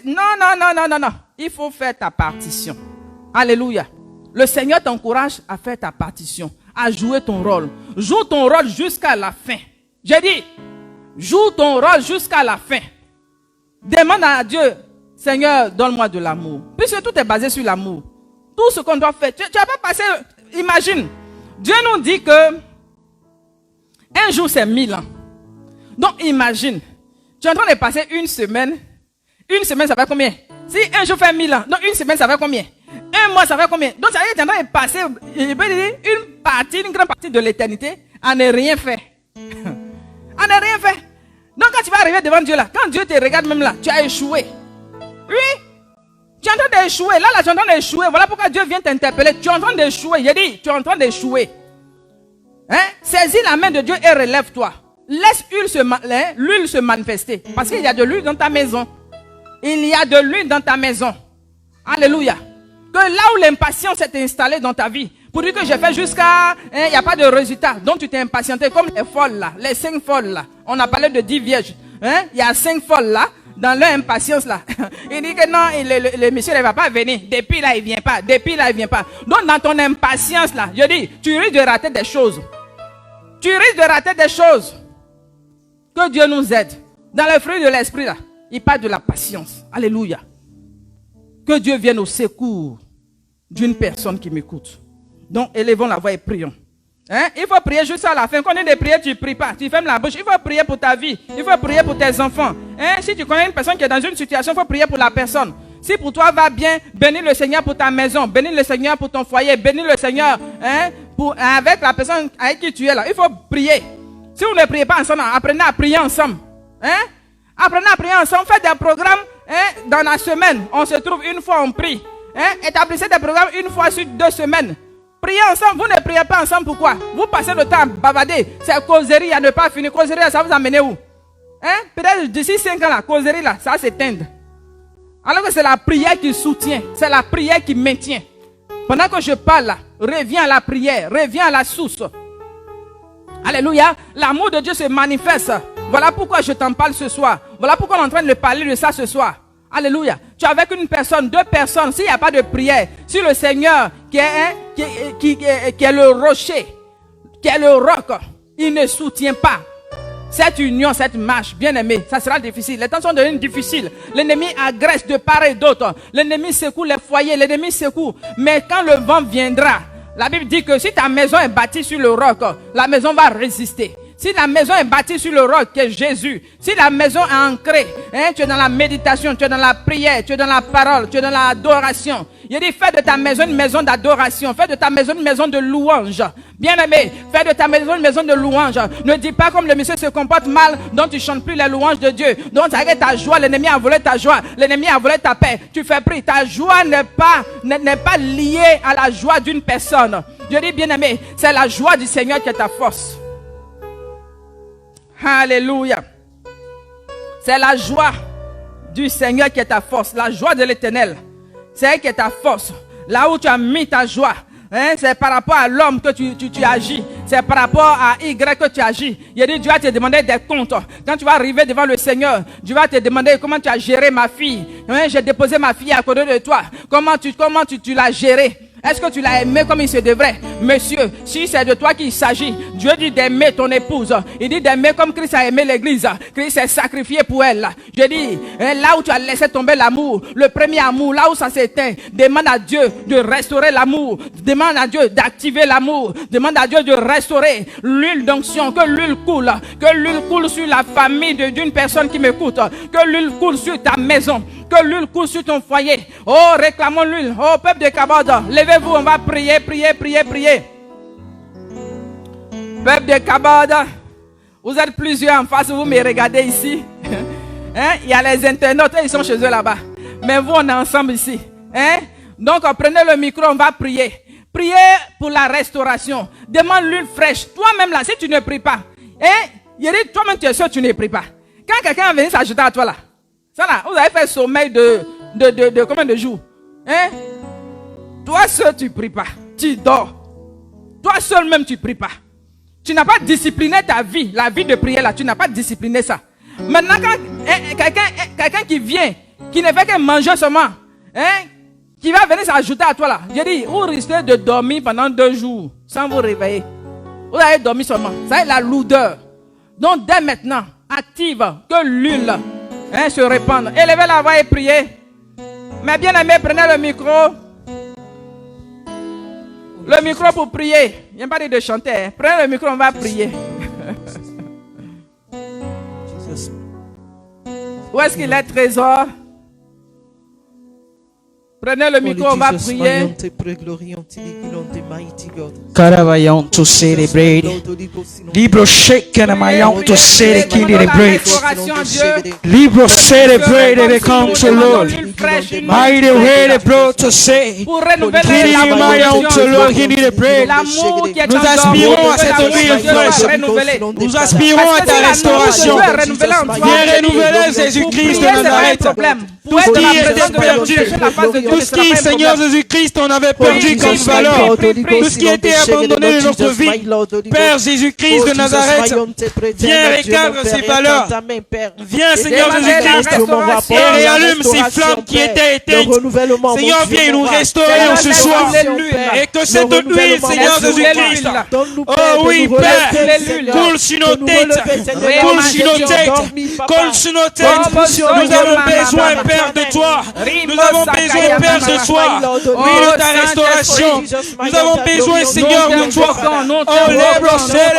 non, non, non, non, non, non. Il faut faire ta partition. Alléluia. Le Seigneur t'encourage à faire ta partition, à jouer ton rôle. Joue ton rôle jusqu'à la fin. J'ai dit, joue ton rôle jusqu'à la fin. Demande à Dieu, Seigneur, donne-moi de l'amour. Puisque tout est basé sur l'amour. Tout ce qu'on doit faire. Tu n'as pas passé, imagine, Dieu nous dit que un jour c'est 1000 ans. Donc imagine, tu es en train de passer une semaine ça fait combien? Si un jour fait 1000 ans, donc une semaine ça fait combien? Un mois, ça fait combien? Donc, ça veut dire que tu es en train de passer une grande partie de l'éternité à ne rien faire. À ne rien faire. Donc, quand tu vas arriver devant Dieu là, quand Dieu te regarde même là, tu as échoué. Oui. Tu es en train d'échouer. Là, tu es en train d'échouer. Voilà pourquoi Dieu vient t'interpeller. Tu es en train d'échouer. J'ai dit, tu es en train d'échouer. Hein? Saisis la main de Dieu et relève-toi. Laisse l'huile se manifester. Parce qu'il y a de l'huile dans ta maison. Il y a de l'huile dans ta maison. Alléluia. Que là où l'impatience s'est installée dans ta vie, pour dire que j'ai fait jusqu'à, il n'y a pas de résultat, donc tu t'es impatienté, comme les folles là, les 5 folles là. On a parlé de 10 vierges. Il y a 5 folles là, dans leur impatience là. Il dit que non, le monsieur ne va pas venir. Depuis là, il ne vient pas. Depuis là, il ne vient pas. Donc dans ton impatience là, je dis, tu risques de rater des choses. Tu risques de rater des choses. Que Dieu nous aide. Dans le fruit de l'esprit là, il parle de la patience. Alléluia. Que Dieu vienne au secours d'une personne qui m'écoute. Donc, élevons la voix et prions. Il faut prier juste à la fin. Quand on dit de prier, tu ne pries pas. Tu fermes la bouche. Il faut prier pour ta vie. Il faut prier pour tes enfants. Si tu connais une personne qui est dans une situation, il faut prier pour la personne. Si pour toi va bien, bénis le Seigneur pour ta maison. Bénis le Seigneur pour ton foyer. Bénis le Seigneur avec la personne avec qui tu es là. Il faut prier. Si vous ne priez pas ensemble, apprenez à prier ensemble. Apprenez à prier ensemble. Faites des programmes dans la semaine. On se trouve une fois, on prie. Établissez des programmes une fois sur 2 semaines. Priez ensemble. Vous ne priez pas ensemble. Pourquoi? Vous passez le temps à bavader. C'est causerie à ne pas finir. Causerie, ça vous amène où? Peut-être d'ici 5 ans, la causerie là, ça s'éteindre. Alors que c'est la prière qui soutient. C'est la prière qui maintient. Pendant que je parle là, reviens à la prière. Reviens à la source. Alléluia. L'amour de Dieu se manifeste. Voilà pourquoi je t'en parle ce soir. Voilà pourquoi on est en train de parler de ça ce soir. Alléluia. Tu es avec une personne, 2 personnes. S'il n'y a pas de prière, si le Seigneur qui est le rocher, qui est le roc, il ne soutient pas cette union, cette marche, bien aimé, ça sera difficile. Les temps sont devenus difficiles. L'ennemi agresse de part et d'autre. L'ennemi secoue les foyers, l'ennemi secoue. Mais quand le vent viendra, la Bible dit que si ta maison est bâtie sur le roc, la maison va résister. Si la maison est bâtie sur le roc qui est Jésus, si la maison est ancrée, tu es dans la méditation, tu es dans la prière, tu es dans la parole, tu es dans l'adoration. Il dit, fais de ta maison une maison d'adoration, fais de ta maison une maison de louange. Bien aimé, fais de ta maison une maison de louange. Ne dis pas comme le monsieur se comporte mal, dont tu chantes plus les louanges de Dieu. Donc avec ta joie, l'ennemi a volé ta joie, l'ennemi a volé ta paix. Tu fais prix, ta joie n'est pas liée à la joie d'une personne. Je dis, bien aimé, c'est la joie du Seigneur qui est ta force. Alléluia. C'est la joie du Seigneur qui est ta force. La joie de l'Éternel, c'est elle qui est ta force. Là où tu as mis ta joie, c'est par rapport à l'homme que tu agis. C'est par rapport à Y que tu agis. Il dit, Dieu va te demander des comptes. Quand tu vas arriver devant le Seigneur, Dieu va te demander comment tu as géré ma fille. J'ai déposé ma fille à côté de toi. Comment tu l'as gérée? Est-ce que tu l'as aimé comme il se devrait? Monsieur, si c'est de toi qu'il s'agit, Dieu dit d'aimer ton épouse. Il dit d'aimer comme Christ a aimé l'église. Christ s'est sacrifié pour elle. Je dis, là où tu as laissé tomber l'amour, le premier amour, là où ça s'éteint, demande à Dieu de restaurer l'amour. Demande à Dieu d'activer l'amour. Demande à Dieu de restaurer l'huile d'onction. Que l'huile coule. Que l'huile coule sur la famille d'une personne qui m'écoute. Que l'huile coule sur ta maison. Que l'huile coule sur ton foyer. Oh, réclamons l'huile. Oh, peuple de Kabod, levez-vous, on va prier, prier, prier, prier. Peuple de Kabod, vous êtes plusieurs en face, vous me regardez ici. Il y a les internautes, ils sont chez eux là-bas. Mais vous, on est ensemble ici. Donc, prenez le micro, on va prier. Priez pour la restauration. Demande l'huile fraîche. Toi-même là, si tu ne pries pas, il dit, toi-même tu es sûr que tu ne pries pas. Quand quelqu'un vient s'ajouter à toi là, ça là, vous avez fait sommeil de combien de jours? Toi seul tu pries pas, tu dors. Toi seul même tu pries pas. Tu n'as pas discipliné ta vie, la vie de prière là, tu n'as pas discipliné ça. Maintenant quand quelqu'un qui vient, qui ne fait que manger seulement, qui va venir s'ajouter à toi là, je dis, vous risquez de dormir pendant 2 jours sans vous réveiller. Vous allez dormir seulement, ça est la lourdeur. Donc dès maintenant, active que l'huile se répande. Élevez la voix et priez. Mais bien aimé, prenez le micro. Le micro pour prier. Il n'y a pas dit de chanter. Prenez le micro, on va prier. Où est-ce qu'il est, trésor? Prenez le micro, on va prier. Caravayon to celebrate. Libro shaken amayon to celebrate. Libro celebrate and come to Lord. fraîche, une Mighty way the bro to say. pour renouveler Kiri la Maya confiance. Untolo, Kiri the bread. L'amour qui est Nous endormi, aspirons à que cette l'amour vie de Dieu soit fraîche. renouvelé. Nous aspirons à Parce que ta si l'amour de restauration. Dieu est renouvelé en toi, Viens renouveler Jésus-Christ de prier, c'est pas un Nazareth. problème. Tout Pour ce être dans qui la était présence de Dieu, perdu, chercher la face de Dieu, tout ce ce sera qui, pas un Seigneur problème. Jésus-Christ, on avait perdu Prie, comme prie, valeur. prie, prie, prie. Tout ce qui était abandonné de notre vie. Père Jésus-Christ de Nazareth, viens recadre ces valeurs. Viens, Seigneur Jésus-Christ, et réallume ces flammes qui étaient éteintes. Seigneur, viens nous restaurer en ce soir. Et que cette huile, Seigneur Jésus-Christ, oh oui, Père, coule sur nos têtes, coule sur nos têtes, coule sur nos têtes. Nous avons besoin, Père, de toi. Nous avons besoin, Père, de toi. Oui, de ta restauration. Nous avons besoin, Seigneur, de toi. Oh, les brossés,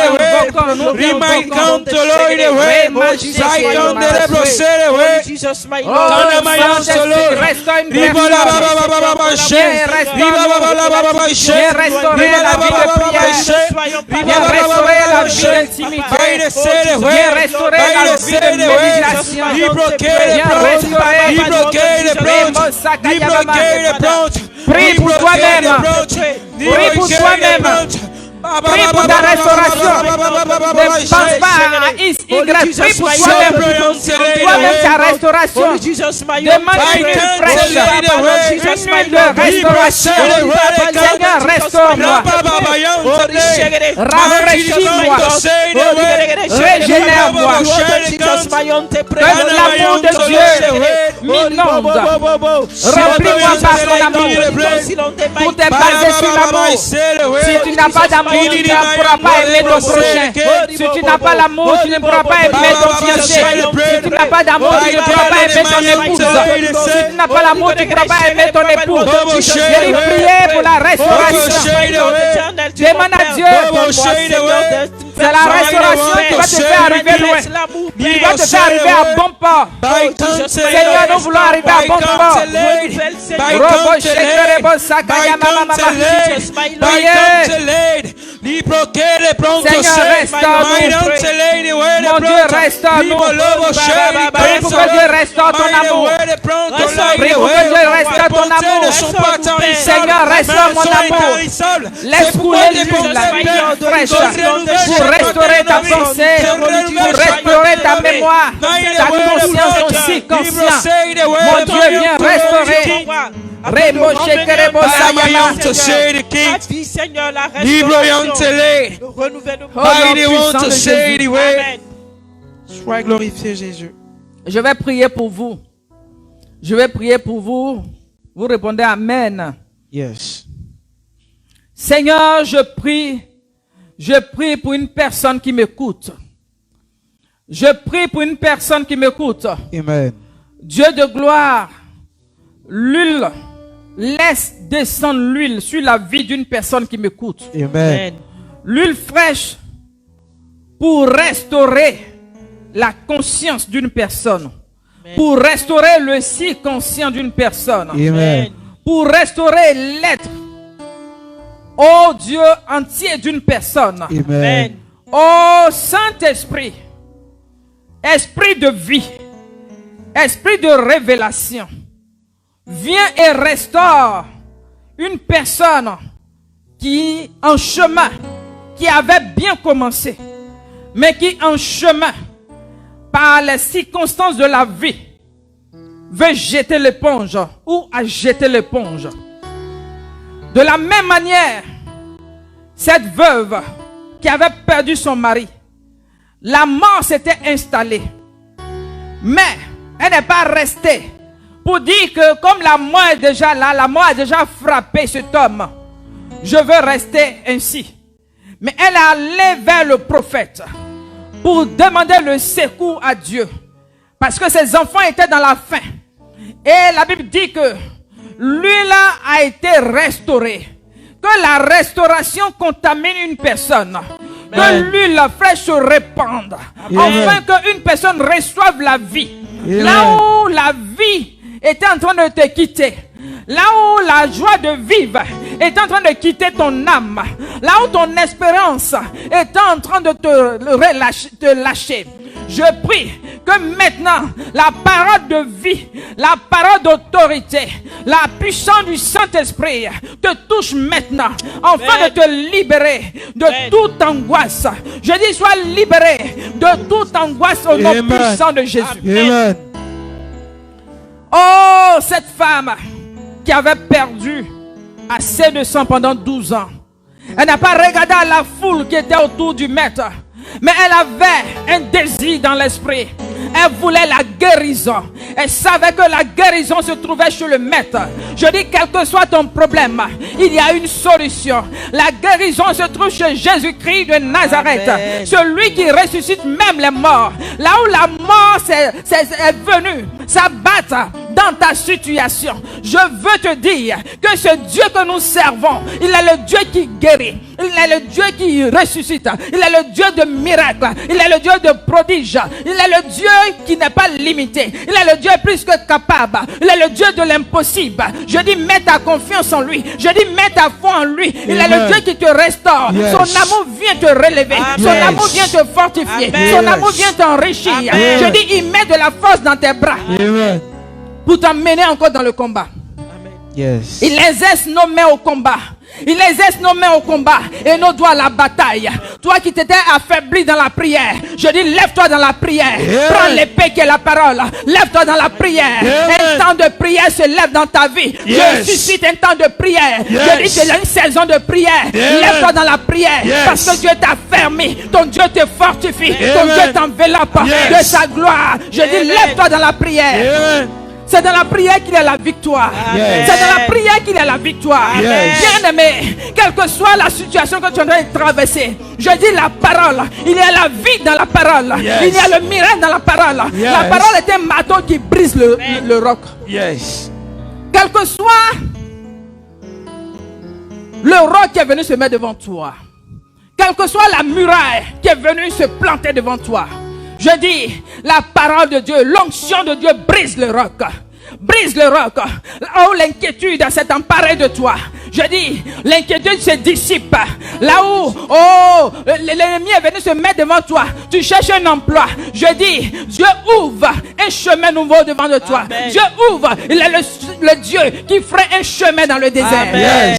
remind count the Lord the way. I count the brossés, way. Kanamayan solo. Riba la ba ba ba ba ba she. Riba ba ba la ba ba ba she. Riba la ba ba ba ba she. Riba ba ba ba ba she. Baile sele, way. Baile sele, way. Prie pour toi-même. Prie pour toi-même. Prie pour ta restauration. Ne pense pas à X, Y. Prie pour toi-même. Toi-même ta restauration. Demande une huile fraîche. Une huile de restauration. Seigneur, restaure-moi. Rafraîchis-moi. Régénère-moi. Que l'amour de Dieu m'inonde. Remplis-moi par ton amour. Pour te baser sur l'amour. Si tu n'as pas d'amour, tu ne pourras pas aimer ton prochain. Si tu n'as pas l'amour, tu ne pourras pas aimer ton fiancé. Si tu n'as pas d'amour, tu ne pourras pas aimer ton épouse. Si tu n'as pas l'amour, tu ne pourras pas aimer ton époux. Je vais prier pour la restauration. Demande à Dieu. C'est la restauration qui va te faire arriver loin. Qui va te faire arriver à bon port. Seigneur, nous voulons arriver à bon port. Robo Shekerebo Sakaya Mama Seigneur, restaure-nous. Mon Dieu, restaure-nous. Prie pour que Dieu restaure ton amour. Prie pour que Dieu restaure ton amour. Seigneur, restaure mon amour. Laisse couler l'huile fraîche pour restaurer ta pensée, pour restaurer ta mémoire, ta conscience, ton subconscient. Mon Dieu, viens restaurer. Rebo Shekerebo Sayama. Seigneur, la Sois glorifié, Jésus. Je vais prier pour vous. Je vais prier pour vous. Vous répondez Amen. Yes. Seigneur, je prie pour une personne qui m'écoute. Je prie pour une personne qui m'écoute. Amen. Dieu de gloire, l'huile, laisse descendre l'huile sur la vie d'une personne qui m'écoute. Amen. L'huile fraîche pour restaurer la conscience d'une personne. Amen. Pour restaurer le subconscient d'une personne. Amen. Pour restaurer l'être, oh Dieu, entier d'une personne. Amen. Oh Saint-Esprit, Esprit de vie, Esprit de révélation, viens et restaure une personne qui en chemin, qui avait bien commencé, mais qui en chemin, par les circonstances de la vie, veut jeter l'éponge ou a jeté l'éponge. De la même manière, cette veuve qui avait perdu son mari, la mort s'était installée. Mais elle n'est pas restée pour dire que comme la mort est déjà là, la mort a déjà frappé cet homme, je veux rester ainsi. Mais elle est allée vers le prophète pour demander le secours à Dieu. Parce que ses enfants étaient dans la faim. Et la Bible dit que l'huile a été restaurée. Que la restauration contamine une personne. Que l'huile fraîche se répande. Afin qu'une personne reçoive la vie. Là où la vie était en train de te quitter. Là où la joie de vivre est en train de quitter ton âme. Là où ton espérance est en train de te lâcher. Je prie que maintenant, la parole de vie, la parole d'autorité, la puissance du Saint-Esprit te touche maintenant, afin de te libérer de toute angoisse. Je dis, sois libéré de toute angoisse au nom puissant de Jésus. Amen. Oh, cette femme qui avait perdu assez de sang pendant 12 ans. Elle n'a pas regardé à la foule qui était autour du maître, mais elle avait un désir dans l'esprit. Elle voulait la guérison. Elle savait que la guérison se trouvait chez le maître. Je dis, quel que soit ton problème, il y a une solution. La guérison se trouve chez Jésus-Christ de Nazareth. Amen. Celui qui ressuscite même les morts. Là où la mort est venue s'abattre dans ta situation, je veux te dire que ce Dieu que nous servons, il est le Dieu qui guérit, il est le Dieu qui ressuscite, il est le Dieu de miracles, il est le Dieu de prodiges, il est le Dieu qui n'est pas limité, il est le Dieu plus que capable, il est le Dieu de l'impossible. Je dis, mets ta confiance en lui, je dis, mets ta foi en lui. Il est le Dieu qui te restaure. Son amour vient te relever, son amour vient te fortifier, son amour vient t'enrichir. Je dis, il met de la force dans tes bras pour t'emmener encore dans le combat. Yes. Il exerce nos mains au combat. Il exerce nos mains au combat et nos doigts à la bataille. Toi qui t'étais affaibli dans la prière, je dis, lève-toi dans la prière. Prends l'épée qui est la parole. Lève-toi dans la prière. Un temps de prière se lève dans ta vie. Je suscite un temps de prière. Je dis, c'est une saison de prière. Lève-toi dans la prière parce que Dieu t'a fermé. Ton Dieu te fortifie. Ton Dieu t'enveloppe de sa gloire. Je dis, lève-toi dans la prière. C'est dans la prière qu'il y a la victoire. C'est dans la prière qu'il y a la victoire. Bien-aimé, quelle que soit la situation que tu es en train de traverser, je dis la parole. Il y a la vie dans la parole. Il y a le miracle dans la parole. La parole est un marteau qui brise le roc. Quel que soit le roc qui est venu se mettre devant toi, quelle que soit la muraille qui est venue se planter devant toi, je dis, la parole de Dieu, l'onction de Dieu brise le roc. Brise le roc. Là où l'inquiétude s'est emparée de toi, je dis, l'inquiétude se dissipe. Là où l'ennemi est venu se mettre devant toi, tu cherches un emploi. Je dis, Dieu ouvre un chemin nouveau devant de toi. Amen. Dieu ouvre. Il est le Dieu qui ferait un chemin dans le désert.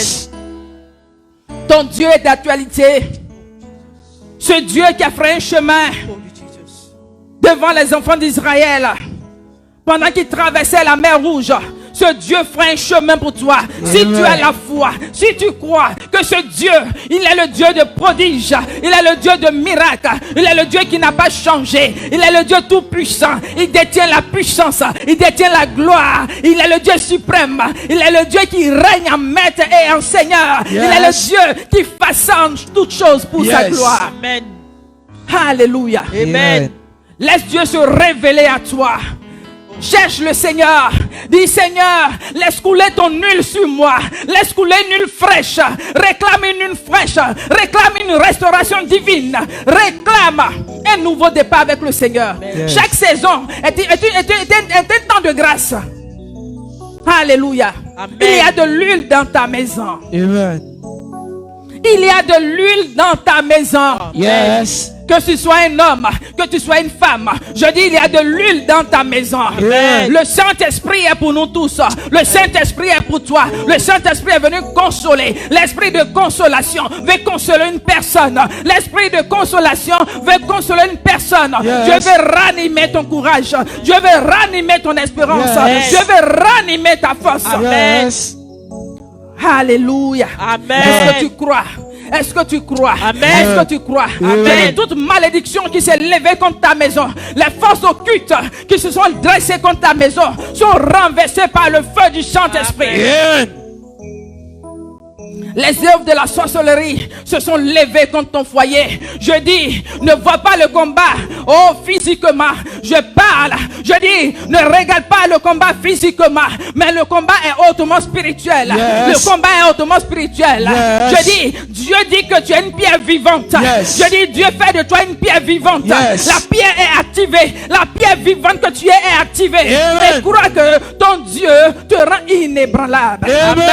Ton Dieu est d'actualité. Ce Dieu qui a fait un chemin devant les enfants d'Israël, pendant qu'ils traversaient la mer Rouge, ce Dieu fera un chemin pour toi. Si tu as la foi, si tu crois que ce Dieu, il est le Dieu de prodiges, il est le Dieu de miracles, il est le Dieu qui n'a pas changé, il est le Dieu tout puissant, il détient la puissance, il détient la gloire, il est le Dieu suprême, il est le Dieu qui règne en maître et en seigneur, il est le Dieu qui façonne toutes choses pour sa gloire. Amen. Alléluia. Amen. Laisse Dieu se révéler à toi. Cherche le Seigneur. Dis, Seigneur, laisse couler ton huile sur moi. Laisse couler une huile fraîche. Réclame une huile fraîche. Réclame une restauration divine. Réclame un nouveau départ avec le Seigneur. Chaque saison est un temps de grâce. Alléluia. Amen. Il y a de l'huile dans ta maison. Amen. Il y a de l'huile dans ta maison. Yes. Que tu sois un homme, que tu sois une femme, je dis, il y a de l'huile dans ta maison. Amen. Le Saint-Esprit est pour nous tous. Le Saint-Esprit est pour toi. Le Saint-Esprit est venu consoler. L'esprit de consolation veut consoler une personne. L'esprit de consolation veut consoler une personne. Dieu veut ranimer ton courage. Dieu veut ranimer ton espérance. Dieu veut ranimer ta force. Amen. Alléluia. Amen. Est-ce que tu crois? Est-ce que tu crois? Amen. Est-ce que tu crois? Amen. Toute malédiction qui s'est levée contre ta maison, les forces occultes qui se sont dressées contre ta maison sont renversées par le feu du Saint-Esprit. Les œuvres de la sorcellerie se sont levées contre ton foyer. Je dis, ne vois pas le combat physiquement. Je parle, je dis, ne regarde pas le combat physiquement, mais le combat est hautement spirituel. Le combat est hautement spirituel. Je dis, Dieu dit que tu es une pierre vivante. Je dis, Dieu fait de toi une pierre vivante. La pierre est activée. La pierre vivante que tu es activée. Et crois que ton Dieu te rend inébranlable. Amen.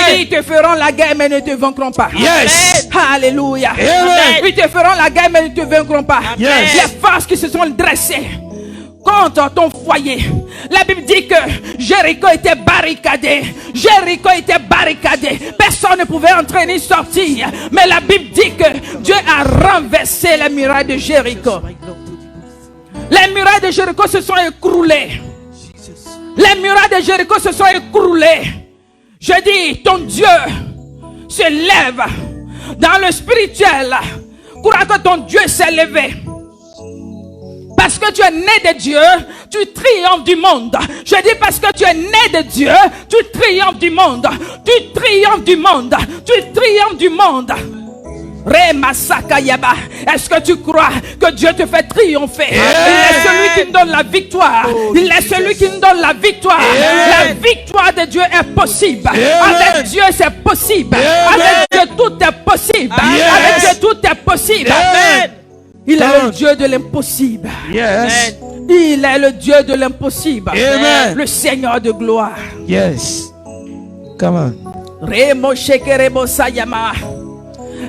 Il dit, ils te feront la guerre mais ne te vaincront pas. Alléluia. Ils te feront la guerre mais ne te vaincront pas. Les forces qui se sont dressées contre ton foyer. La Bible dit que Jéricho était barricadé. Jéricho était barricadé. Personne ne pouvait entrer ni sortir. Mais la Bible dit que Dieu a renversé les murailles de Jéricho. Les murailles de Jéricho se sont écroulées. Les murailles de Jéricho se sont écroulées. Je dis, ton Dieu se lève dans le spirituel. Crois que ton Dieu s'est levé. Parce que tu es né de Dieu, tu triomphes du monde. Je dis parce que tu es né de Dieu, tu triomphes du monde. Tu triomphes du monde. Tu triomphes du monde. Est-ce que tu crois que Dieu te fait triompher? Il est celui qui nous donne la victoire. Il est celui qui nous donne la victoire. La victoire de Dieu est possible. Avec Dieu c'est possible. Avec Dieu tout est possible. Avec Dieu tout est possible. Il est le Dieu de l'impossible. Yes. Il est le Dieu de l'impossible. Amen. Le Seigneur de gloire. Yes. Come on. Remo shekerebo sayama.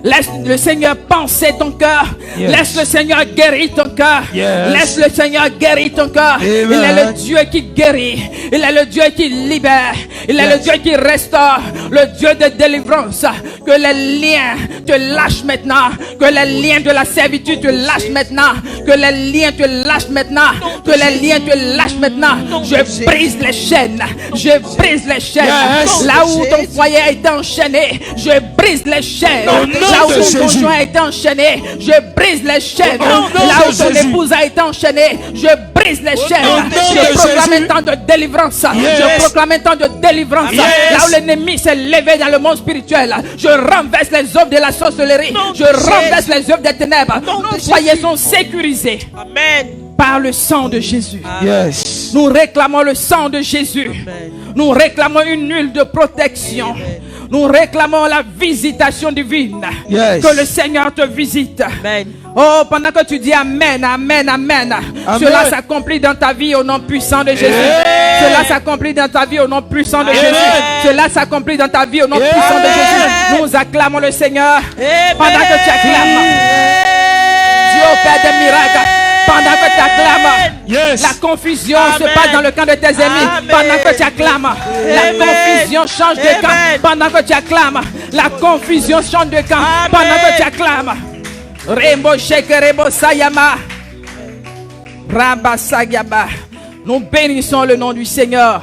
Laisse le Seigneur penser ton cœur. Yes. Laisse le Seigneur guérir ton cœur. Yes. Laisse le Seigneur guérir ton cœur. Il est le Dieu qui guérit. Il est le Dieu qui libère. Il est le Dieu qui restaure. Le Dieu de délivrance. Que les liens te lâchent maintenant. Que les liens de la servitude te lâchent maintenant. Que les liens te lâchent maintenant. Que les liens te lâchent maintenant. Je brise les chaînes. Je brise les chaînes. Yes. Là où ton foyer a été enchaîné, je brise les chaînes. Là où ton conjoint a été enchaîné, je brise les chaînes. Là où ton épouse a été enchaînée, je brise les chaînes. Je proclame un temps de délivrance. Je proclame un temps de délivrance. Là où l'ennemi s'est levé dans le monde spirituel, je renverse les œuvres de la sorcellerie. Je renverse les œuvres des ténèbres. Nos foyers sont sécurisés. Amen. Par le sang de Jésus. Yes. Nous réclamons le sang de Jésus. Nous réclamons une huile de protection. Nous réclamons la visitation divine. Yes. Que le Seigneur te visite. Amen. Oh, pendant que tu dis Amen, Amen, Amen, Amen. cela s'accomplit dans ta vie au nom puissant de Jésus. Cela s'accomplit dans ta vie au nom puissant de Jésus. Cela s'accomplit dans ta vie au nom puissant de Jésus. Nous acclamons le Seigneur. Pendant que tu acclames, Dieu opère des miracles. Pendant que tu acclames, Yes. la confusion Amen. se passe dans le camp de tes ennemis. Amen. Pendant que tu acclames, la Amen. confusion change de camp. Amen. Pendant que tu acclames, la confusion change de camp. Amen. Pendant que tu acclames. Rembo shekerebo sayama. Ramba sagaba. Nous bénissons le nom du Seigneur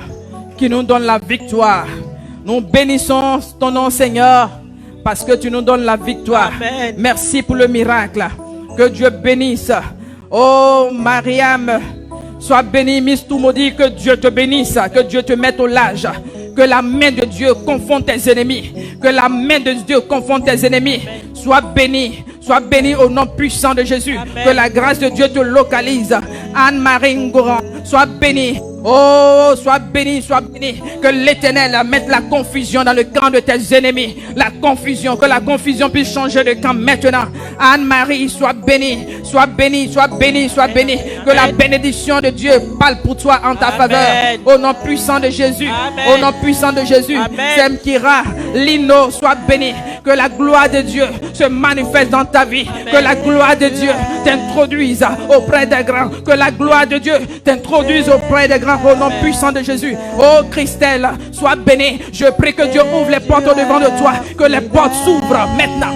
qui nous donne la victoire. Nous bénissons ton nom, Seigneur, parce que tu nous donnes la victoire. Amen. Merci pour le miracle. Que Dieu bénisse. Oh, Mariam, sois bénie, Miss Toumaudi, que Dieu te bénisse, que Dieu te mette au large. Que la main de Dieu confonde tes ennemis. Que la main de Dieu confonde tes ennemis. Sois béni. Sois béni au nom puissant de Jésus. Amen. Que la grâce de Dieu te localise. Anne-Marie Ngoran, sois béni. Oh, sois béni, sois béni. Que l'Éternel mette la confusion dans le camp de tes ennemis. La confusion, que la confusion puisse changer de camp maintenant. Anne-Marie, sois bénie. Sois bénie, sois bénie, sois bénie. Que la bénédiction de Dieu parle pour toi en ta Amen. faveur. Au nom puissant de Jésus. Amen. Au nom puissant de Jésus. Amen. Semkira, Lino, sois béni. Que la gloire de Dieu se manifeste dans ta vie. Que la gloire de Dieu t'introduise auprès des grands. Que la gloire de Dieu t'introduise auprès des grands. Au nom puissant de Jésus. Oh Christelle, sois bénie. Je prie que Dieu ouvre les portes au devant de toi. Que les portes s'ouvrent maintenant.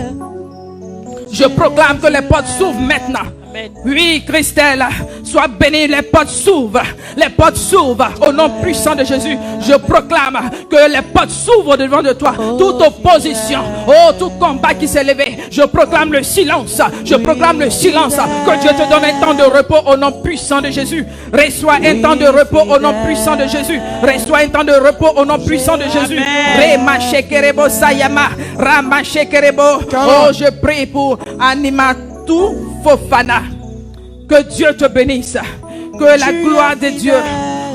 Je proclame que les portes s'ouvrent maintenant. Amen. Oui, Christelle, sois bénie, les portes s'ouvrent. Les portes s'ouvrent au nom puissant de Jésus. Je proclame que les portes s'ouvrent devant de toi. Toute opposition, oh, tout combat qui s'est levé, je proclame le silence. Je proclame le silence. Que Dieu te donne un temps de repos au nom puissant de Jésus. Reçois un temps de repos au nom puissant de Jésus. Reçois un temps de repos au nom puissant de Jésus. Rema shekerebo sayama, rama shekerebo. Oh, je prie pour Animatou Fofana. Que Dieu te bénisse. Que la gloire de Dieu,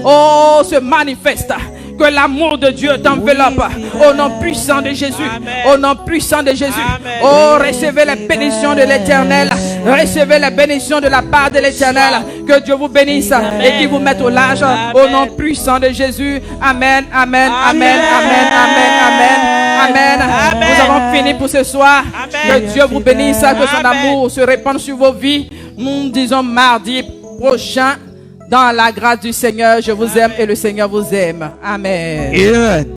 oh, se manifeste. Que l'amour de Dieu t'enveloppe. Au nom puissant de Jésus. Amen. Au nom puissant de Jésus. Amen. Oh, recevez les bénédictions de l'Éternel. Recevez les bénédictions de la part de l'Éternel. Que Dieu vous bénisse et qu'il vous mette au large. Au nom puissant de Jésus. Amen, amen, amen, amen, amen, amen, amen. Nous avons fini pour ce soir. Amen. Que Dieu vous bénisse. Que son Amen. amour se répande sur vos vies. Nous disons mardi prochain Dans la grâce du Seigneur, je vous aime et le Seigneur vous aime. Amen. Amen.